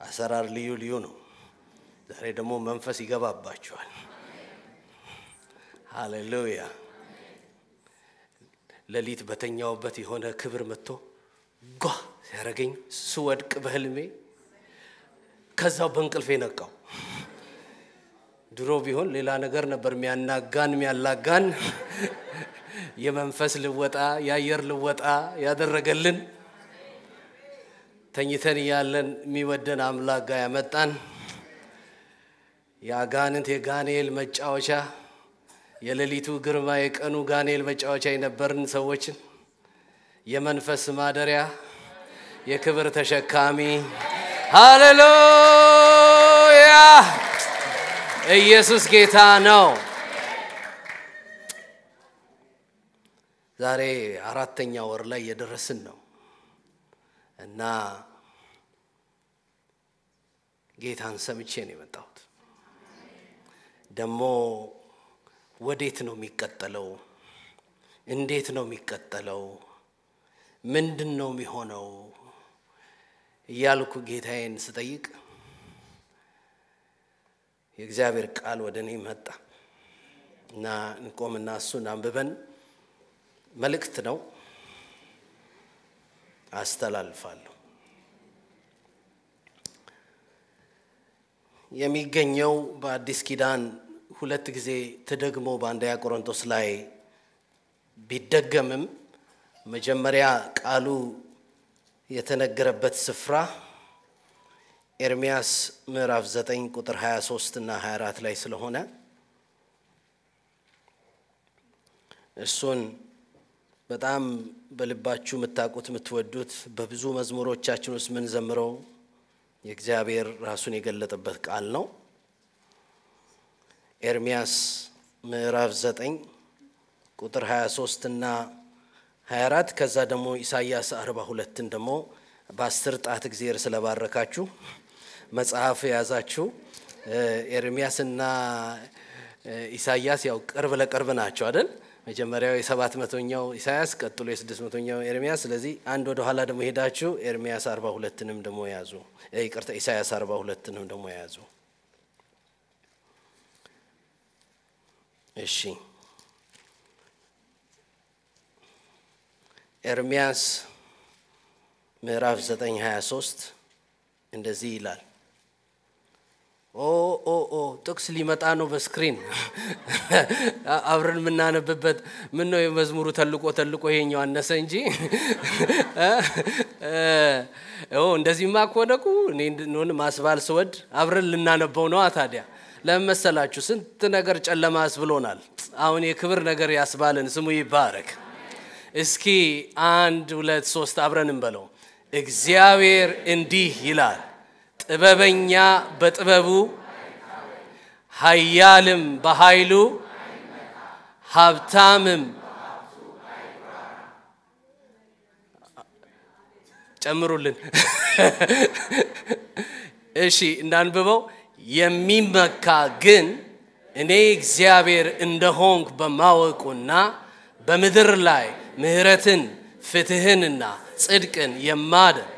አሰራር ልዩ ነው ዛሬ ደግሞ መንፈስ ይገባባችኋል ሃሌሉያ ለሊት በተኛውበት የሆነ ክብር መጥቶ ጓ ሲያረገኝ ስወድቅ በህልሜ ከዛው በእንቅልፌ ነቃው ድሮ ቢሆን ሌላ ነገር ነበር የሚያላጋን የመንፈስ ልወጣ ያየር ልወጣ ያደረገልን ተኝተን ያለን የሚወደን አምላክ ጋር ያመጣን ያጋንንት የጋኔል መጫወቻ የሌሊቱ ግርማ የቀኑ ጋኔል መጫወቻ የነበርን ሰዎችን የመንፈስ ማደሪያ የክብር ተሸካሚ ሃሌሉያ ኢየሱስ ጌታ ነው ዛሬ አራተኛ ወር ላይ የደረስን ነው እና ጌታን ሰምቼ ነው የመጣሁት ደሞ ወዴት ነው የሚቀጥለው እንዴት ነው የሚቀጥለው ምንድነው የሚሆነው ያልኩ ጌታዬን ስጠይቅ የእግዚአብሔር ቃል ወደኔ መጣ እና እንቆምና እሱን አንብበን መልእክት ነው አስተላልፋለሁ የሚገኘው በአዲስ ኪዳን ሁለት ጊዜ ተደግሞ በአንደኛ ቆሮንቶስ ላይ ቢደገምም መጀመሪያ ቃሉ የተነገረበት ስፍራ ኤርሚያስ ምዕራፍ 9 ቁጥር 23 እና 24 ላይ ስለሆነ እሱን በጣም በልባችሁ መታቁት ምትወዱት በብዙ መዝሙሮቻችን ውስጥ ምን ዘምረው የእግዚአብሔር ራሱን የገለጠበት ቃል ነው ኤርሚያስ ምዕራፍ 9 ቁጥር 23 እና 24 ከዛ ደግሞ ኢሳይያስ 42 ደግሞ በ10 ጣት እግዚአብሔር ስለባረካችሁ መጽሐፍ ያዛችሁ ኤርሚያስና ኢሳይያስ ያው ቅርብ ለቅርብ ናቸው አይደል መጀመሪያው የ700ኛው ኢሳይያስ ቀጥሎ የ600ኛው ኤርሚያስ ስለዚህ አንድ ወደ ኋላ ደግሞ ሄዳችሁ ኤርሚያስ 42ንም ደግሞ ያዙ ይቅርታ ኢሳይያስ 42ንም ደግሞ ያዙ እሺ ኤርሚያስ ምዕራፍ 9:23 እንደዚህ ይላል ኦ ጥቅስ ሊመጣ ነው በስክሪን አብረን ምናነብበት ምን ነው የመዝሙሩ ተልቆ ይሄኛው አነሰ እንጂ እንደዚህማ ኮደቁ እኔ እንደሆነ ማስባል ስወድ አብረን ልናነበው ነው ታዲያ ለምሳላችሁ ስንት ነገር ጨለማስ ብሎናል አሁን የክብር ነገር ያስባልን ስሙ ይባረክ እስኪ 1 2 3 አብረን እንበለው እግዚአብሔር እንዲህ ይላል ጥበበኛ በጥበቡ ኃያልም በኃይሉ ሀብታምም ጨምሩልን እሺ እንዳንብበው የሚመካ ግን እኔ እግዚአብሔር እንደሆንኩ በማወቁና በምድር ላይ ምህረትን ፍትህንና ጽድቅን የማደርግ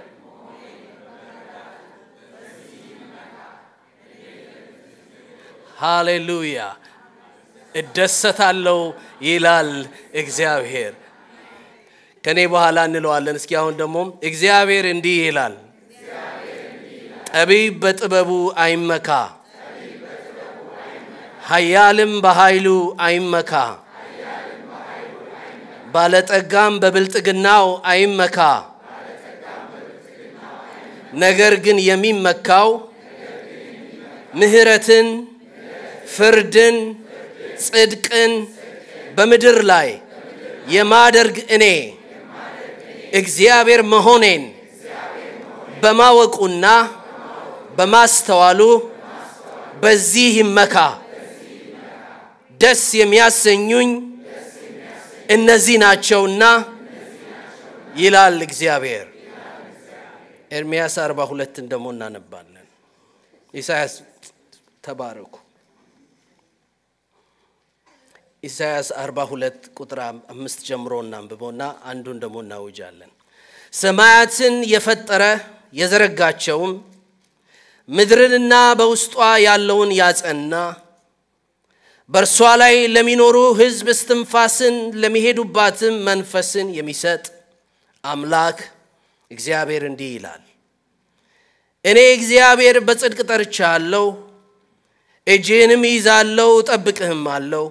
ሃሌሉያ እደሰታለሁ ይላል እግዚአብሔር ከኔ በኋላ እንለዋለን እስኪ አሁን ደግሞ እግዚአብሔር እንዲህ ይላል ጠቢብ በጥበቡ አይመካ ኃያልም በኃይሉ አይመካ ባለጠጋም በብልጥግናው አይመካ ነገር ግን የሚመካው ምህረትን ፍርድን ጽድቅን በምድር ላይ የማደርግ እኔ እግዚአብሔር መሆኔን በማወቁና በማስተዋሉ በዚህ ይመካ ደስ የሚያሰኙኝ እነዚህ ናቸውና ይላል እግዚአብሔር ኤርሚያስ 42 ደግሞ እናነባለን ኢሳይያስ ተባረኩ ኢሳይያስ 42 ቁጥር 5 ጀምሮ እናንብበውና አንዱን ደግሞ እናውጃለን ሰማያትን የፈጠረ የዘረጋቸውም ምድርንና በውስጧ ያለውን ያጸና በእርሷ ላይ ለሚኖሩ ሕዝብ እስትንፋስን ለሚሄዱባትም መንፈስን የሚሰጥ አምላክ እግዚአብሔር እንዲህ ይላል እኔ እግዚአብሔር በጽድቅ ጠርቻለሁ እጄንም ይዛለሁ እጠብቅህማለሁ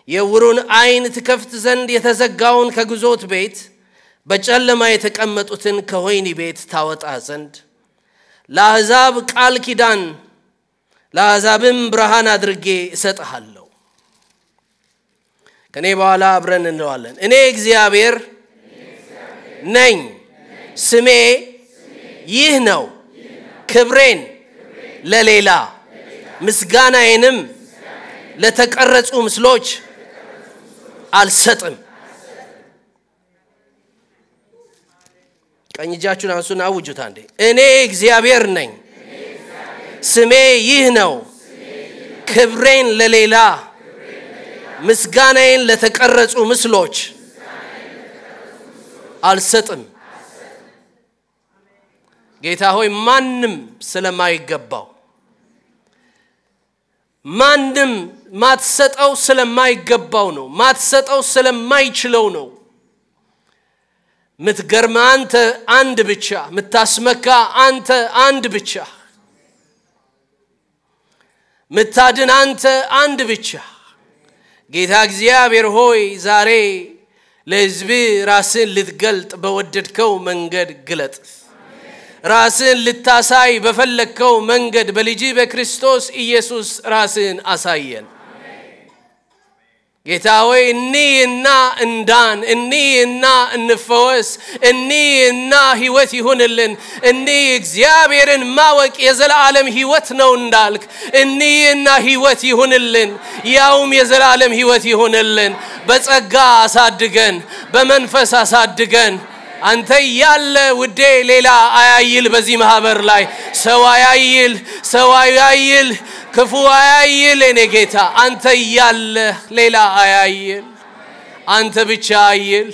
የዕውሩን ዓይን ትከፍት ዘንድ የተዘጋውን ከግዞት ቤት በጨለማ የተቀመጡትን ከወህኒ ቤት ታወጣ ዘንድ ለአሕዛብ ቃል ኪዳን ለአሕዛብም ብርሃን አድርጌ እሰጥሃለሁ ከኔ በኋላ አብረን እንለዋለን እኔ እግዚአብሔር ነኝ ስሜ ይህ ነው ክብሬን ለሌላ ምስጋናዬንም ለተቀረጹ ምስሎች አልሰጥም ቀኝ እጃችሁን አንሱና አውጁት አንዴ እኔ እግዚአብሔር ነኝ ስሜ ይህ ነው ክብሬን ለሌላ ምስጋናዬን ለተቀረጹ ምስሎች አልሰጥም ጌታ ሆይ ማንም ስለማይገባው ማንም ማትሰጠው ስለማይገባው ነው ማትሰጠው ስለማይችለው ነው ምትገርም አንተ አንድ ብቻ ምታስመካ አንተ አንድ ብቻ ምታድን አንተ አንድ ብቻ ጌታ እግዚአብሔር ሆይ ዛሬ ለሕዝብ ራስን ልትገልጥ በወደድከው መንገድ ግለጥ ራስን ልታሳይ በፈለከው መንገድ በልጅ በክርስቶስ ኢየሱስ ራስን አሳየን ጌታ ሆይ እኒና እንዳን እኒና እንፈወስ እኒና ሕይወት ይሁንልን እኒ እግዚአብሔርን ማወቅ የዘላለም ሕይወት ነው እንዳልክ እኒና ሕይወት ይሁንልን ያውም የዘላለም ሕይወት ይሁንልን በጸጋ አሳድገን በመንፈስ አሳድገን አንተ ያለ ውዴ ሌላ አያይል በዚህ ማህበር ላይ ሰው አያይል ክፉ አያይል እኔ ጌታ አንተ ያለ ሌላ አያይል አንተ ብቻ አይል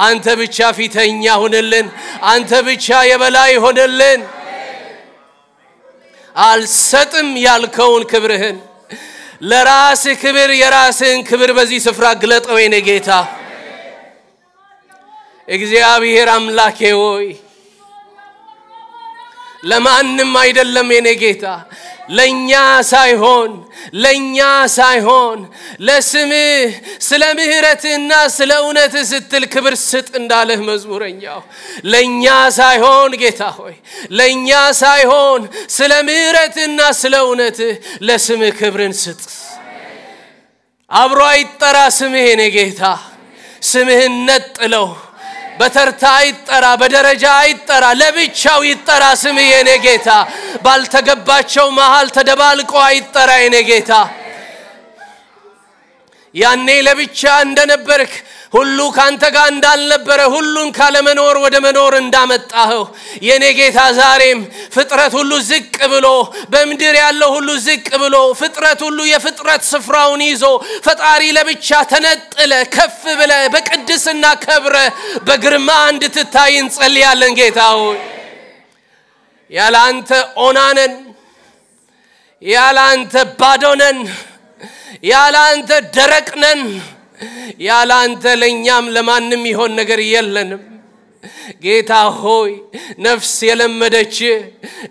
አንተ ብቻ ፊተኛ ሆነልን አንተ ብቻ የበላይ ሆነልን አልሰጥም ያልከውን ክብርህን ለራስ ክብር የራስን ክብር በዚህ ስፍራ ግለጠው እኔ ጌታ እግዚአብሔር አምላኬ ሆይ ለማንም አይደለም የኔ ጌታ ለኛ ሳይሆን ለስምህ ስለ ምህረትና ስለ እውነት ስትል ክብር ስጥ እንዳለህ መዝሙረኛው ለኛ ሳይሆን ጌታ ሆይ ለኛ ሳይሆን ስለ ምህረትና ስለ እውነት ለስምህ ክብርን ስጥ አብሮ አይጠራ ስምህ የኔ ጌታ ስምህን ነጥለው በተርታ አይጠራ በደረጃ አይጠራ ለብቻው ይጠራ ስምህ የኔ ጌታ ባልተገባቸው መሃል ተደባልቆ አይጠራ የኔ ጌታ ያኔ ለብቻ እንደነበርክ ሁሉ ካንተ ጋር እንዳልነበረ ሁሉን ካለ መኖር ወደ መኖር እንዳመጣኸው የኔ ጌታ ዛሬም ፍጥረት ሁሉ ዝቅ ብሎ በመድር ያለው ሁሉ ዝቅ ብሎ ፍጥረት ሁሉ የፍጥረት ስፍራውን ይዞ ፈጣሪ ለብቻ ተነጥለ ከፍ ብለ በቅድስና ከብረ በግርማ እንድትታይ እንጸልያለን ጌታ ሆይ ያላንተ ኦናነን ያላንተ ባዶነን ያላንተ ደረቅነን ያላንተ ለኛም ለማንም ይሆን ነገር የለንም ጌታ ሆይ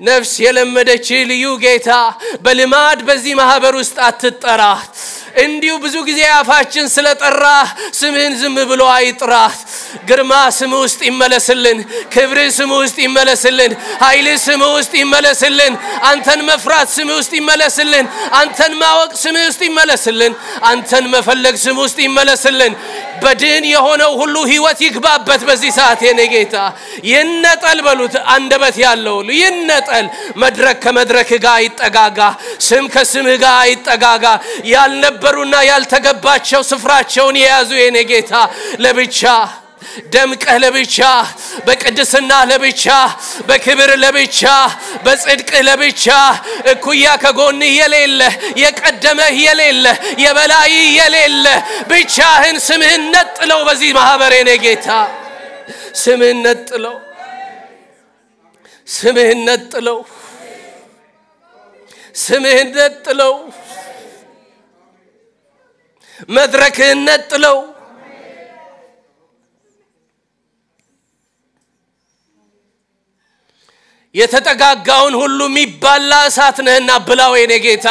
ነፍስ የለመደች ልዩ ጌታ በልማድ በዚህ ማህበር ውስጥ አትጠራ እንዲሁ ብዙ ጊዜ አፋችን ስለጠራ ስምህን ዝም ብሎ አይጥራ ግርማ ስምህ ውስጥ ይመለስልን ክብር ስምህ ውስጥ ይመለስልን ኃይል ስምህ ውስጥ ይመለስልን አንተን መፍራት ስምህ ውስጥ ይመለስልን አንተን ማወቅ ስምህ ውስጥ ይመለስልን አንተን መፈለግ ስምህ ውስጥ ይመለስልን በድን የሆነው ሁሉ ሕይወት ይግባበት በዚህ ሰዓት የኔ ጌታ ይነጠል በሉት አንደበት ያለው ይነጠል መድረክ ከመድረክ ጋር ይጠጋጋ ስም ከስምህ ጋር ይጠጋጋ ያልነበሩና ያልተገባቸው ስፍራቸውን የያዙ የኔ ጌታ ለብቻ ደምቀህ ለብቻ በቅድስና ለብቻ በክብር ለብቻ በጽድቅ ለብቻ እኩያ ከጎን የሌለ የቀደመ የሌለ የበላይ የሌለ ብቻህን ስምህን ነጥለው በዚህ ማህበር የኔ ጌታ ስምህን ነጥለው ስምህን ነጥለው መድረክህን ነጥለው የተጠጋጋውን ሁሉ የሚባላ እሳት ነህና ብላው የኔ ጌታ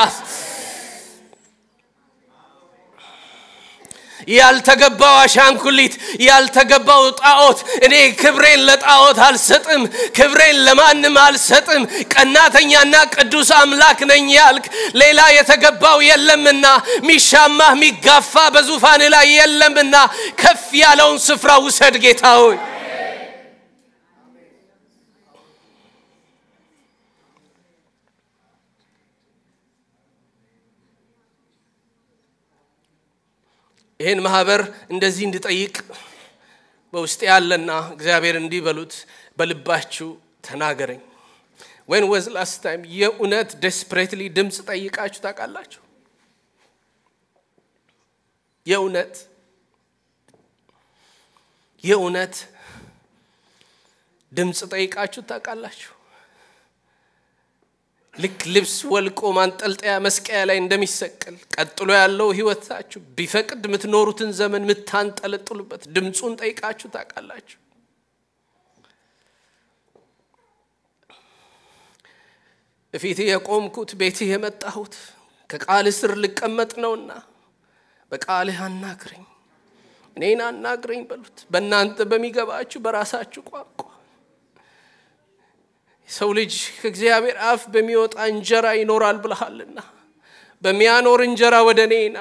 ያልተገባው አሻንኩሊት ያልተገባው ጣዖት እኔ ክብሬን ለጣዖት አልሰጥም ክብሬን ለማንም አልሰጥም ቀናተኛና ቅዱስ አምላክ ነኝ ያልክ ሌላ የተገባው የለምና ሚሻማህ ሚጋፋ በዙፋን ላይ የለምና ከፍ ያለውን ስፍራ ውሰድ ጌታ ሆይ ይሄን ማህበር እንደዚህ እንድጠይቅ በውስጥ ያለና እግዚአብሔር እንዲበሉት በልባችሁ ተናገረኝ when was last time የኡነት desperately ድምጽ ጠይቃችሁ ታውቃላችሁ የኡነት ድምጽ ጠይቃችሁ ታውቃላችሁ ልክ ልብስ ወልቆ ማንጠልጠያ መስቀያ ላይ እንደሚሰቀል ቀጥሎ ያለው ህይወታችሁ ቢፈቅድ ምትኖሩትን ዘመን ምታንጠለጥሉበት ድምጹን ጠይቃችሁ ታውቃላችሁ እፊት የቆምኩት ቤት የመጣሁት ከቃል ስር ልቀመጥ ነውና በቃልህ አናግረኝ እኔን አናግረኝ በሉት በእናንተ በሚገባችሁ በራሳችሁ ቋንቋ ሰው ልጅ ከእግዚአብሔር አፍ በሚወጣ እንጀራ ይኖራል ብለሃልና በሚያኖር እንጀራ ወደኔና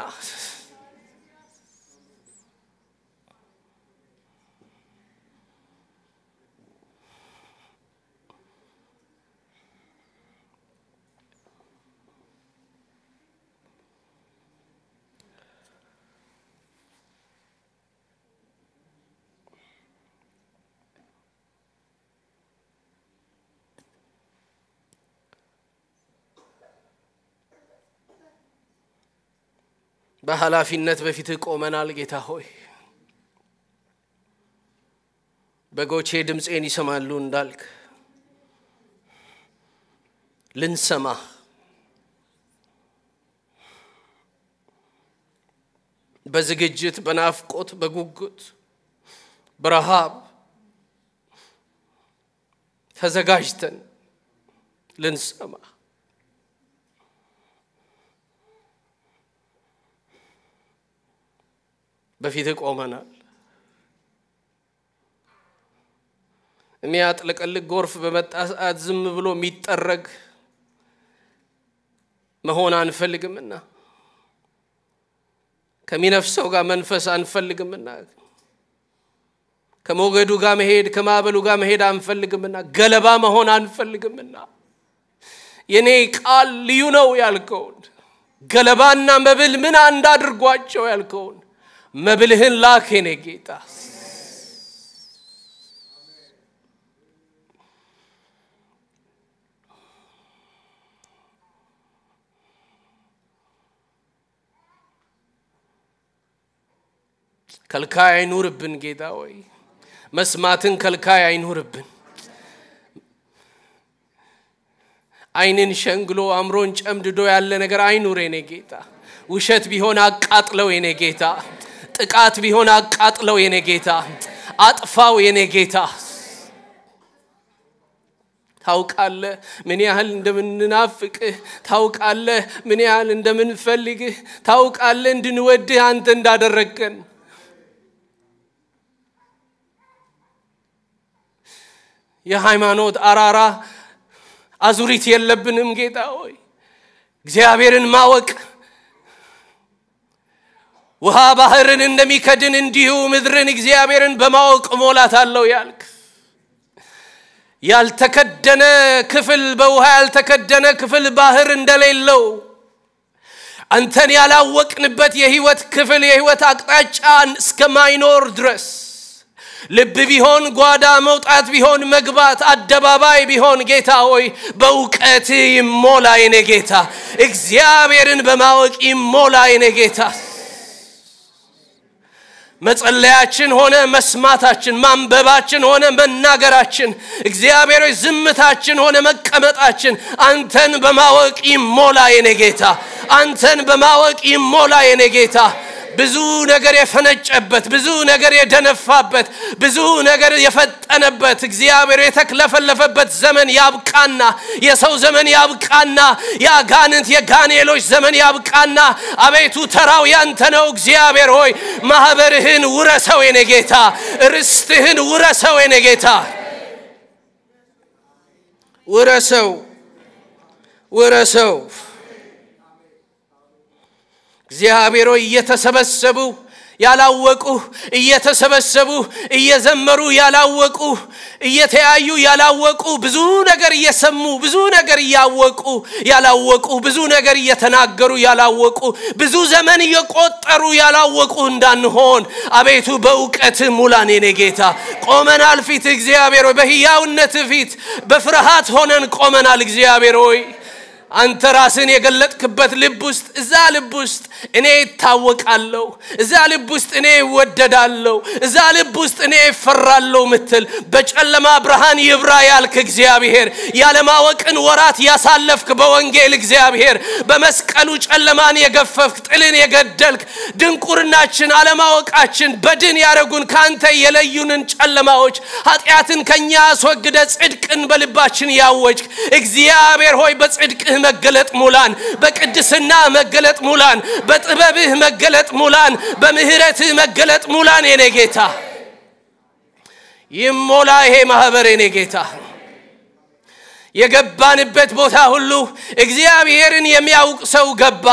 በኃላፊነት በፊት ቆመናል ጌታ ሆይ በጎቼ ድምጼን ይሰማሉ እንዳልክ ልንሰማ በዝግጅት በናፍቆት በጉጉት በረሃብ ተዘጋጅተን ልንሰማ በፊት ቆመናል የሚያጥለቀልቅ ጎርፍ በመጣ ሰዓት ዝም ብሎ የሚጠረግ መሆን አንፈልግምና ከሚነፍሰው ጋር መንፈስ አንፈልግምና ከሞገዱ ጋር መሄድ ከማበሉ ጋር መሄድ አንፈልግምና ገለባ መሆን አንፈልግምና የኔ ቃል ልዩ ነው ያልከው ገለባና መብል ምን አንድ አድርጓቸው ያልከው መብልህን ላክ የኔ ጌታ ከልካይ አይኑርብን ጌታ ሆይ መስማትን ከልካይ አይኑርብን አይንን ሸንግሎ አምሮን ጨምድዶ ያለ ነገር አይኑር የኔ ጌታ ውሸት ቢሆን አቃጥለው የኔ ጌታ ጥቃት ቢሆን አቃጥለው የኔ ጌታ አጥፋው የኔ ጌታ ታውቃለህ ምን ያህል እንደምንናፍቅህ ታውቃለህ ምን ያህል እንደምንፈልግህ ታውቃለህ እንድንወድህ አንተ እንዳደረግከን የሃይማኖት አራራ አዙሪት የለብንም ጌታ ሆይ እግዚአብሔርን ማወቅ ውሃ ባህርን እንደሚከድን እንዲሁ ምድርን እግዚአብሔርን በማወቅ ሞላታለው ያልክ ያልተከደነ ክፍል በውሃ ያልተከደነ ክፍል ባህር እንደሌለው አንተን ያላወቅንበት የህይወት ክፍል የህይወት አቅጣጫ እስከማይኖር ድረስ ልብ ቢሆን ጓዳ መውጣት ቢሆን መግባት አደባባይ ቢሆን ጌታ ሆይ በእውቀት ይሞላ የኔ ጌታ እግዚአብሔርን በማወቅ ይሞላ የኔ ጌታ መጸለያችን ሆነ መስማታችን ማንበባችን ሆነ መናገራችን እግዚአብሔር ሆይ ዝምታችን ሆነ መቀመጣችን አንተን በማወቅ ይሞላ የኔ ጌታ አንተን በማወቅ ይሞላ የኔ ጌታ ብዙ ነገር የፈነጨበት ብዙ ነገር የደነፋበት ብዙ ነገር የፈጠነበት እግዚአብሔር የተክለፈለፈበት ዘመን ያብቃና የሰው ዘመን ያብቃና ያጋንንት የጋኔሎች ዘመን ያብቃና አቤቱ ተራው ያንተ ነው እግዚአብሔር ሆይ ማህበርህን ውረሰው የኔ ጌታ ርስትህን ውረሰው የኔ ጌታ ውረሰው እግዚአብሔር ሆይ እየተሰበሰቡ ያላወቁ እየተሰበሰቡ እየዘመሩ ያላወቁ እየተያዩ ያላወቁ ብዙ ነገር እየሰሙ ብዙ ነገር ያወቁ ያላወቁ ብዙ ነገር እየተናገሩ ያላወቁ ብዙ ዘመን እየቆጠሩ ያላወቁ እንዳንሆን አቤቱ በእውቀት ሙላን የኔ ጌታ ቆመናል ፊት እግዚአብሔር ሆይ በሕያውነት ፊት በፍርሃት ሆነን ቆመናል እግዚአብሔር ሆይ አንተ ራስን የገለጥክበት ልብ ውስጥ እዛ ልብ ውስጥ እኔ ታወቃለሁ እዛ ልብ ውስጥ እኔ ወደዳለሁ እዛ ልብ ውስጥ እኔ ፈራለሁ ምትል በጨለማ ብርሃን ይብራ ያልክ እግዚአብሔር ያለማወቅን ወራት ያሳለፍክ በወንጌል እግዚአብሔር በመስቀሉ ጨለማን የገፈፍክ ጥልን የገደልክ ድንቁርናችን አለማወቃችን በድን ያረጉን ካንተ የለዩንን ጨለማዎች ኃጢያትን ከኛ አስወግደ ጽድቅን በልባችን ያወጅክ እግዚአብሔር ሆይ በጽድቅህ መገለጥ ሙላን በቅድስና መገለጥ ሙላን በጥበብህ መገለጥ ሙላን በምህረትህ መገለጥ ሙላን የኔ ጌታ ይሞላ ይሄ ማህበር የኔ ጌታ የገባንበት ቦታ ሁሉ እግዚአብሔርን የሚያውቅ ሰው ገባ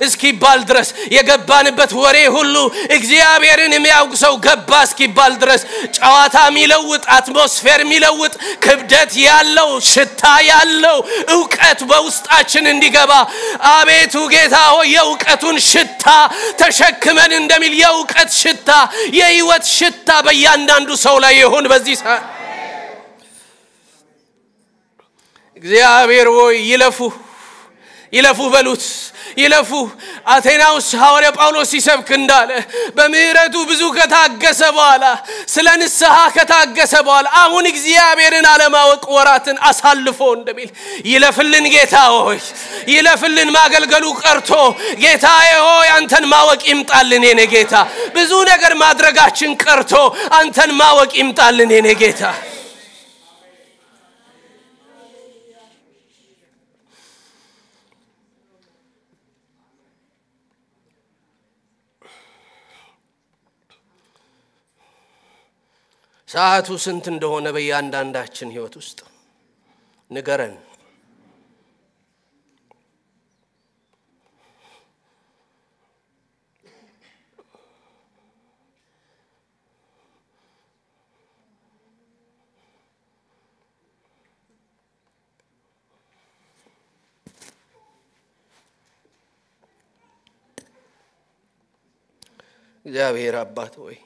እስኪባል ድረስ የገባንበት ወሬ ሁሉ እግዚአብሔርን የሚያውቅ ሰው ገባ እስኪባል ድረስ ጨዋታ ሚለውጥ አትሞስፌር ሚለውጥ ክብደት ያለው ሽታ ያለው ዕውቀት በውስጣችን እንዲገባ አቤቱ ጌታ ሆይ የዕውቀቱን ሽታ ተሸክመን እንደሚል የዕውቀት ሽታ የሕይወት ሽታ በእያንዳንዱ ሰው ላይ ይሁን በዚህ ሰዓት እግዚአብሔር ሆይ ይለፉ በሉት ይለፉ አቴናውስ ሐዋርያ ጳውሎስ ሲሰብክ እንዳለ በምህረቱ ብዙ ከታገሰ በኋላ ስለ ንስሐ ከታገሰ በኋላ አሁን እግዚአብሔርን አለማወቅ ወራትን አሳልፎ እንደሚል ይለፍልን ጌታ ሆይ ይለፍልን ማገልገሉ ቀርቶ ጌታዬ ሆይ አንተን ማወቅ ይምጣልን የኔ ጌታ ብዙ ነገር ማድረጋችን ቀርቶ አንተን ማወቅ ይምጣልን የኔ ጌታ ሰዓቱ ስንት እንደሆነ በእያንዳንዳችን ህይወት ውስጥ ንገረን እግዚአብሔር አባት ሆይ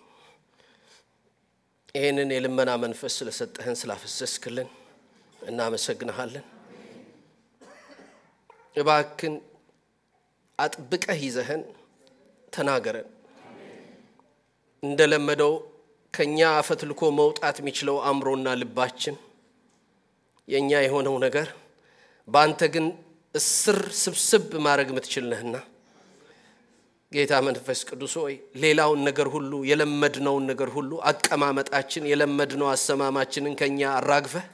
ይሄንን የልመና መንፈስ ስለሰጠህን ስላፈሰስክልን እናመሰግንሃለን እባክን አጥብቀህ ይዘህን ተናገረን እንደለመደው ከኛ አፈትልኮ መውጣት የሚችለው አምሮና ልባችን የኛ የሆነው ነገር ባንተ ግን እስር ስብስብ ማድረግ የምትችልነህና ጌታ መንፈስ ቅዱስ ሆይ ሌላውን ነገር ሁሉ የለመድነውን ነገር ሁሉ አቀማመጣችን የለመድነው አሰማማችንን ከኛ አራግፈህ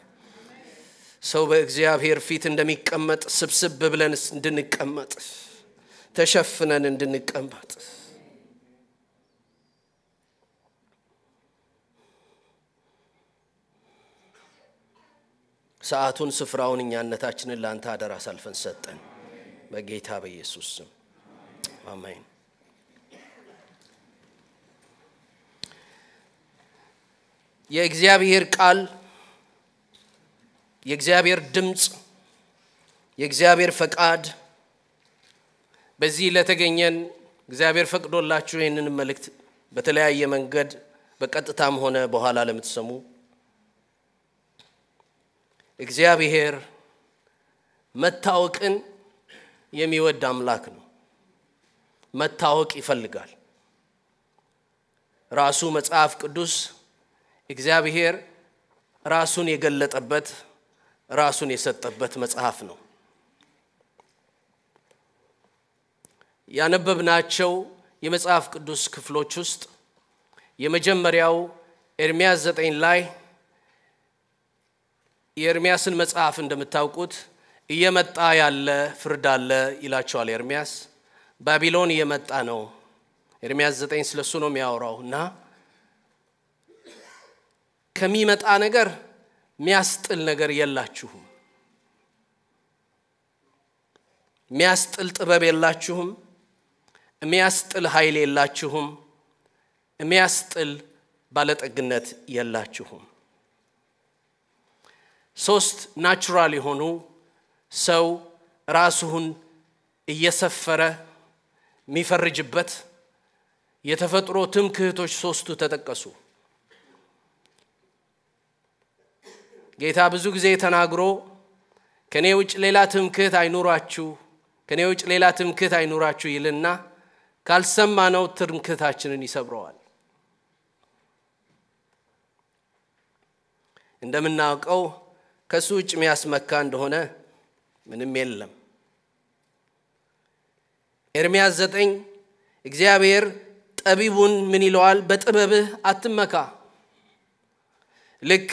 ሰው በእግዚአብሔር ፊት እንደሚቀመጥ ስብስብ ብለን እንድንቀመጥ ተሸፍነን እንድንቀመጥ ሰዓቱን ስፍራውን እኛነታችንን ላንተ አደራ ሳልፈን ሰጠን በጌታ በኢየሱስ ስም አሜን የእግዚአብሔር ቃል የእግዚአብሔር ድምጽ የእግዚአብሔር ፈቃድ በዚህ ለተገኘን እግዚአብሔር ፈቅዶላችሁ ይሄንን መልእክት በተለያየ መንገድ በቀጥታም ሆነ በኋላ ለምትሰሙ እግዚአብሔር መታወቅን የሚወድ አምላክ ነው መታወቅ ይፈልጋል ራሱ መጽሐፍ ቅዱስ እግዚአብሔር ራሱን የገለጠበት ራሱን የሰጠበት መጽሐፍ ነው። ያነበብናቸው የመጽሐፍ ቅዱስ ክፍሎች ውስጥ የመጀመሪያው ኤርምያስ 9 ላይ የኤርምያስን መጽሐፍ እንደምታውቁት እየመጣ ያለ ፍርድ አለ ይላቸዋል። ኤርምያስ ባቢሎን እየመጣ ነው። ኤርምያስ 9 ስለሱ ነው የሚያወራውና ከሚመጣ ነገር ሚያስጥል ነገር የላችሁም፣ ሚያስጥል ጥበብ የላችሁም፣ ሚያስጥል ኃይል የላችሁም፣ ሚያስጥል ባለጠግነት የላችሁም። ሶስት ናቹራል የሆኑ ሰው ራሱን እየሰፈረ የሚፈርጅበት የተፈጥሮ ትምክህቶች ሶስቱ ተጠቀሱ። ጌታ ብዙ ጊዜ ተናግሮ ከኔ ውጭ ሌላ ትምክህት አይኑራችሁ ከኔ ውጭ ሌላ ትምክህት አይኑራችሁ ይልና ካልሰማነው ትምክህታችንን ይሰብረዋል። እንደምናውቀው ከሱ ውጭ የሚያስመካ እንደሆነ ምንም የለም። ኤርምያስ 9 እግዚአብሔር ጠቢቡን ምን ይለዋል? በጥበብህ አትመካ። ልክ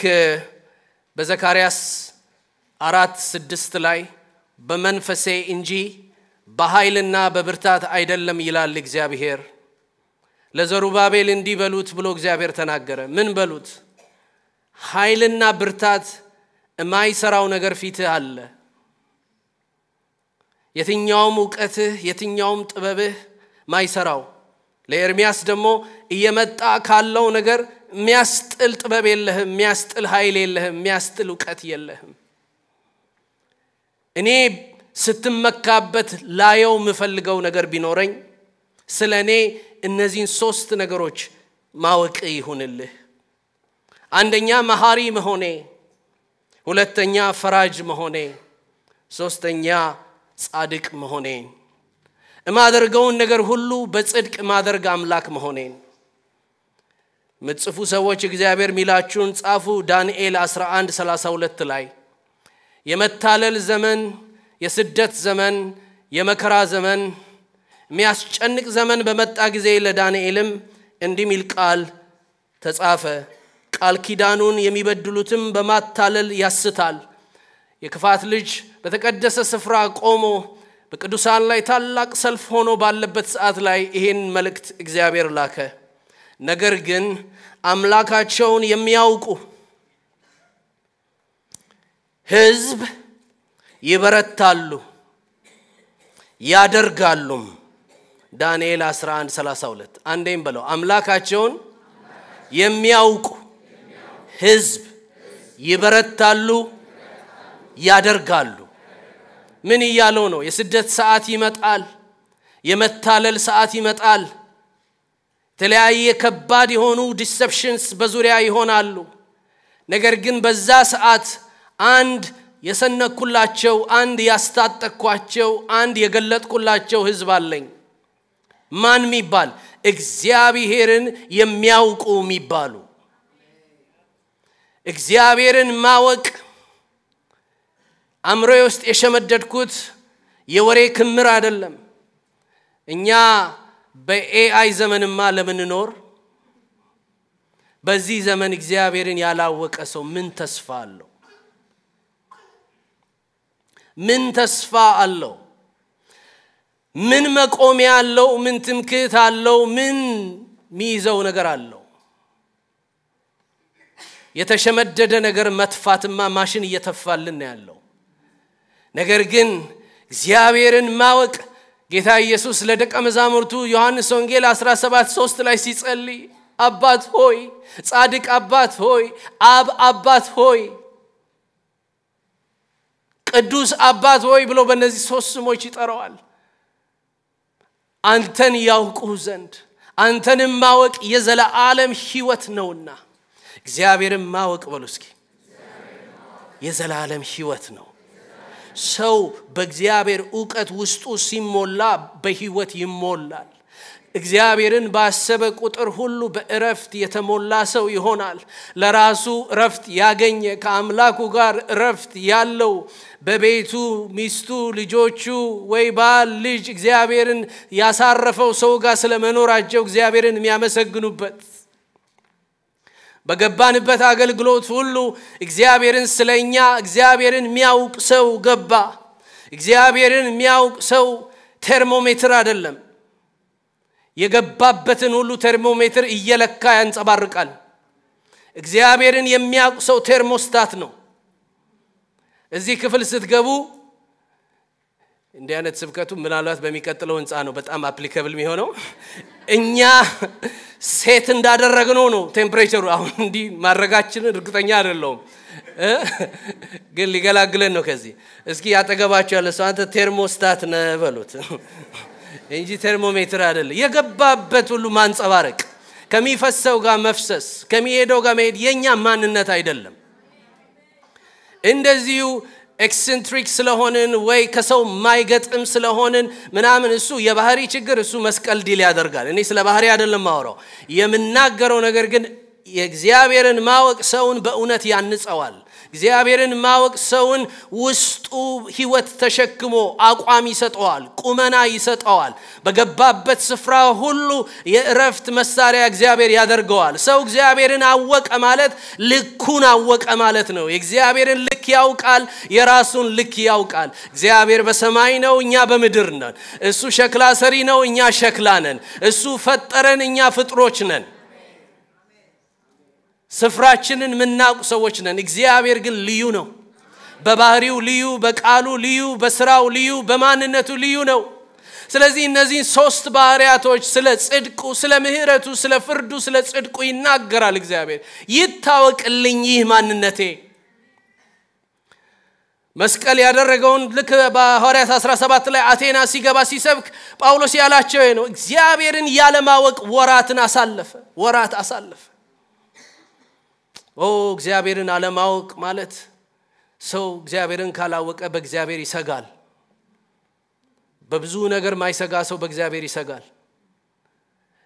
በዘካርያስ 4:6 ላይ በመንፈሴ እንጂ በኃይልና በብርታት አይደለም ይላል እግዚአብሔር። ለዘሩባቤል እንዲበሉት ብሎ እግዚአብሔር ተናገረ። ምን በሉት? ኃይልና ብርታት የማይሰራው ነገር ፊትህ አለ። የትኛውም ዕውቀትህ የትኛውም ጥበብህ ማይሰራው። ለኤርምያስ ደግሞ እየመጣ ካለው ነገር የሚያስጥል ጥበብ የለህም፣ የሚያስጥል ኃይል የለህም፣ የሚያስጥል ዕውቀት የለህም። እኔ ስትመካበት ላየው የምፈልገው ነገር ቢኖረኝ ስለኔ እነዚህን ሶስት ነገሮች ማወቅ ይሁንልህ። አንደኛ መሐሪ መሆኔ፣ ሁለተኛ ፈራጅ መሆኔ፣ ሶስተኛ ጻድቅ መሆኔ፣ እማደርገውን ነገር ሁሉ በጽድቅ ማደርግ አምላክ መሆኔን። ምጽፉ ሰዎች እግዚአብሔር ሚላችሁን ጻፉ። ዳንኤል 11:32 ላይ የመታለል ዘመን፣ የስደት ዘመን፣ የመከራ ዘመን፣ የሚያስጨንቅ ዘመን በመጣ ጊዜ ለዳንኤልም እንዲሚል ቃል ተጻፈ። ቃል ኪዳኑን የሚበድሉትም በማታለል ያስታል። የክፋት ልጅ በተቀደሰ ስፍራ ቆሞ በቅዱሳን ላይ ታላቅ ሰልፍ ሆኖ ባለበት ሰዓት ላይ ይሄን መልእክት እግዚአብሔር ላከ። ነገር ግን አምላካቸውን የሚያውቁ ሕዝብ ይበረታሉ ያደርጋሉም። ዳንኤል 11:32 አንዴም በለው። አምላካቸውን የሚያውቁ ሕዝብ ይበረታሉ ያደርጋሉ። ምን ይያለው ነው? የስደት ሰዓት ይመጣል፣ የመታለል ሰዓት ይመጣል። ተለያየ ከባድ የሆኑ ዲሰፕሽንስ በዙሪያ ይሆናሉ። ነገር ግን በዛ ሰዓት አንድ የሰነኩላቸው፣ አንድ ያስታጠቅኳቸው፣ አንድ የገለጥኩላቸው ሕዝብ አለኝ። ማን የሚባል? እግዚአብሔርን የሚያውቁ የሚባሉ። እግዚአብሔርን ማወቅ አምሮዬ ውስጥ የሸመደድኩት የወሬ ክምር አይደለም። እኛ በኤአይ ዘመንማ ለምንኖር በዚህ ዘመን እግዚአብሔርን ያላወቀ ሰው ምን ተስፋ አለው? ምን ተስፋ አለው? ምን መቆሚያ አለው? ምን ትምክህት አለው? ምን ሚይዘው ነገር አለው? የተሸመደደ ነገር መጥፋትማ ማሽን እየተፋልን ያለው። ነገር ግን እግዚአብሔርን ማወቅ ጌታ ኢየሱስ ለደቀ መዛሙርቱ ዮሐንስ ወንጌል 17:3 ላይ ሲጸልይ አባት ሆይ፣ ጻድቅ አባት ሆይ፣ አብ አባት ሆይ፣ ቅዱስ አባት ሆይ ብሎ በእነዚህ ሶስት ስሞች ይጠራዋል። አንተን ያውቁ ዘንድ አንተንም ማወቅ የዘላለም ሕይወት ነውና። እግዚአብሔርን ማወቅ በሉ እስኪ የዘላለም ሕይወት ነው። ሰው በእግዚአብሔር ዕውቀት ውስጡ ሲሞላ በሕይወት ይሞላል። እግዚአብሔርን ባሰበ ቁጥር ሁሉ በእረፍት የተሞላ ሰው ይሆናል። ለራሱ እረፍት ያገኘ ከአምላኩ ጋር እረፍት ያለው በቤቱ ሚስቱ ልጆቹ ወይ ባል ልጅ እግዚአብሔርን ያሳረፈው ሰው ጋር ስለመኖራቸው እግዚአብሔርን የሚያመሰግኑበት በገባንበት አገልግሎት ሁሉ እግዚአብሔርን ስለኛ እግዚአብሔርን የሚያውቅ ሰው ገባ። እግዚአብሔርን የሚያውቅ ሰው ቴርሞሜትር አይደለም። የገባበትን ሁሉ ቴርሞሜትር እየለካ ያንጸባርቃል። እግዚአብሔርን የሚያውቅ ሰው ቴርሞስታት ነው። እዚህ ክፍል ስትገቡ እንዲህ አይነት ስብከቱ ምናልባት በሚቀጥለው ህንጻ ነው በጣም አፕሊኬብል የሚሆነው። እኛ ሴት እንዳደረግነው ነው ቴምፕሬቸሩ። አሁን እንዲህ ማድረጋችንን እርግጠኛ አይደለሁም፣ ግን ሊገላግለን ነው ከዚህ። እስኪ ያጠገባችሁ ያለ ሰው አንተ ቴርሞስታት ነህ በሉት እንጂ ቴርሞሜትር አይደለም። የገባበት ሁሉ ማንጸባረቅ፣ ከሚፈሰው ጋር መፍሰስ፣ ከሚሄደው ጋር መሄድ የኛ ማንነት አይደለም። እንደዚሁ ኤክሰንትሪክ ስለሆንን ወይ ከሰው ማይገጥም ስለሆንን ምናምን እሱ የባህሪ ችግር እሱ መስቀል ዲል ያደርጋል። እኔ ስለ ባህሪ አይደለም ማወራው። የምናገረው ነገር ግን የእግዚአብሔርን ማወቅ ሰውን በእውነት ያንጸዋል። እግዚአብሔርን ማወቅ ሰውን ውስጡ ህይወት ተሸክሞ አቋም ይሰጠዋል፣ ቁመና ይሰጠዋል። በገባበት ስፍራ ሁሉ የእረፍት መሳሪያ እግዚአብሔር ያደርገዋል። ሰው እግዚአብሔርን አወቀ ማለት ልኩን አወቀ ማለት ነው። የእግዚአብሔርን ልክ ያውቃል፣ የራሱን ልክ ያውቃል። እግዚአብሔር በሰማይ ነው፣ እኛ በምድር ነን። እሱ ሸክላ ሰሪ ነው፣ እኛ ሸክላ ነን። እሱ ፈጠረን፣ እኛ ፍጥሮች ነን። ስፍራችንን ምናውቅ ሰዎች ነን። እግዚአብሔር ግን ልዩ ነው። በባህሪው ልዩ፣ በቃሉ ልዩ፣ በስራው ልዩ፣ በማንነቱ ልዩ ነው። ስለዚህ እነዚህ ሶስት ባህሪያቶች ስለ ጽድቁ፣ ስለ ምህረቱ፣ ስለ ፍርዱ፣ ስለ ጽድቁ ይናገራል እግዚአብሔር። ይታወቅልኝ ይህ ማንነቴ። መስቀል ያደረገውን ልክ በሐዋርያት 17 ላይ አቴና ሲገባ ሲሰብክ ጳውሎስ ያላቸው ነው። እግዚአብሔርን ያለማወቅ ወራት አሳለፈ። እግዚአብሔርን አለማወቅ ማለት ሰው እግዚአብሔርን ካላወቀ በእግዚአብሔር ይሰጋል። በብዙ ነገር ማይሰጋ ሰው በእግዚአብሔር ይሰጋል።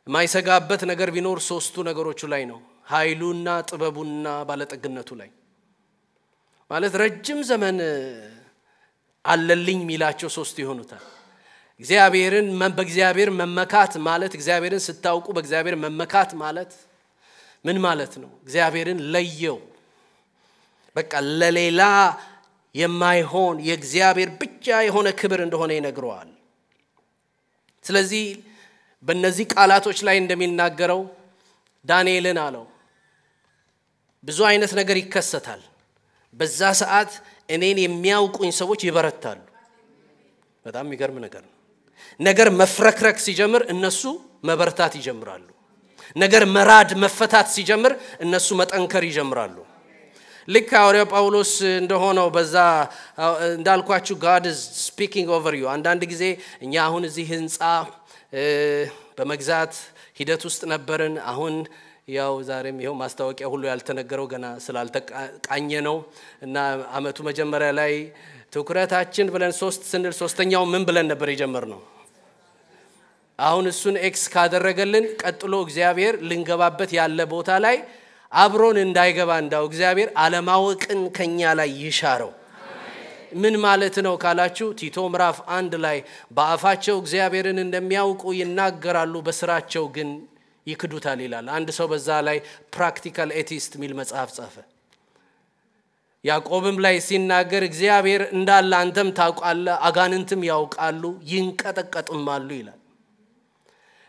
ማይሰጋበት ነገር ቢኖር ሶስቱ ነገሮቹ ላይ ነው፣ ኃይሉና ጥበቡና ባለጠግነቱ ላይ። ማለት ረጅም ዘመን አለልኝ ሚላቸው ሶስት ይሆኑታል። በእግዚአብሔር መመካት ማለት እግዚአብሔርን ስታውቁ በእግዚአብሔር መመካት ማለት ምን ማለት ነው? እግዚአብሔርን ለየው፣ በቃ ለሌላ የማይሆን የእግዚአብሔር ብቻ የሆነ ክብር እንደሆነ ይነግረዋል። ስለዚህ በእነዚህ ቃላቶች ላይ እንደሚናገረው ዳንኤልን አለው ብዙ አይነት ነገር ይከሰታል። በዛ ሰዓት እኔን የሚያውቁኝ ሰዎች ይበረታሉ። በጣም የሚገርም ነገር ነው። ነገር መፍረክረክ ሲጀምር እነሱ መበርታት ይጀምራሉ። ነገር መራድ መፈታት ሲጀምር እነሱ መጠንከር ይጀምራሉ። ልክ ሐዋርያው ጳውሎስ እንደሆነው በዛ እንዳልኳችሁ God is speaking over you። አንዳንድ ጊዜ እኛ አሁን እዚህ ህንጻ በመግዛት ሂደት ውስጥ ነበርን። አሁን ያው ዛሬም ይሄው ማስታወቂያ ሁሉ ያልተነገረው ገና ስላልተቃኘ ነው እና አመቱ መጀመሪያ ላይ ትኩረታችን ብለን ስንል ሶስተኛው ምን ብለን ነበር የጀመርነው? አሁን እሱን ኤክስ ካደረገልን ቀጥሎ እግዚአብሔር ልንገባበት ያለ ቦታ ላይ አብሮን እንዳይገባ እንዳው እግዚአብሔር አለማወቅን ከኛ ላይ ይሻረው። ምን ማለት ነው ካላችሁ ቲቶ ምዕራፍ 1 ላይ በአፋቸው እግዚአብሔርን እንደሚያውቁ ይናገራሉ፣ በስራቸው ግን ይክዱታል ይላል። አንድ ሰው በዛ ላይ ፕራክቲካል ኤቲስት ሚል መጽሐፍ ጻፈ። ያዕቆብም ላይ ሲናገር እግዚአብሔር እንዳለ አንተም ታውቃለህ፣ አጋንንትም ያውቃሉ፣ ይንቀጠቀጡማሉ ይላል።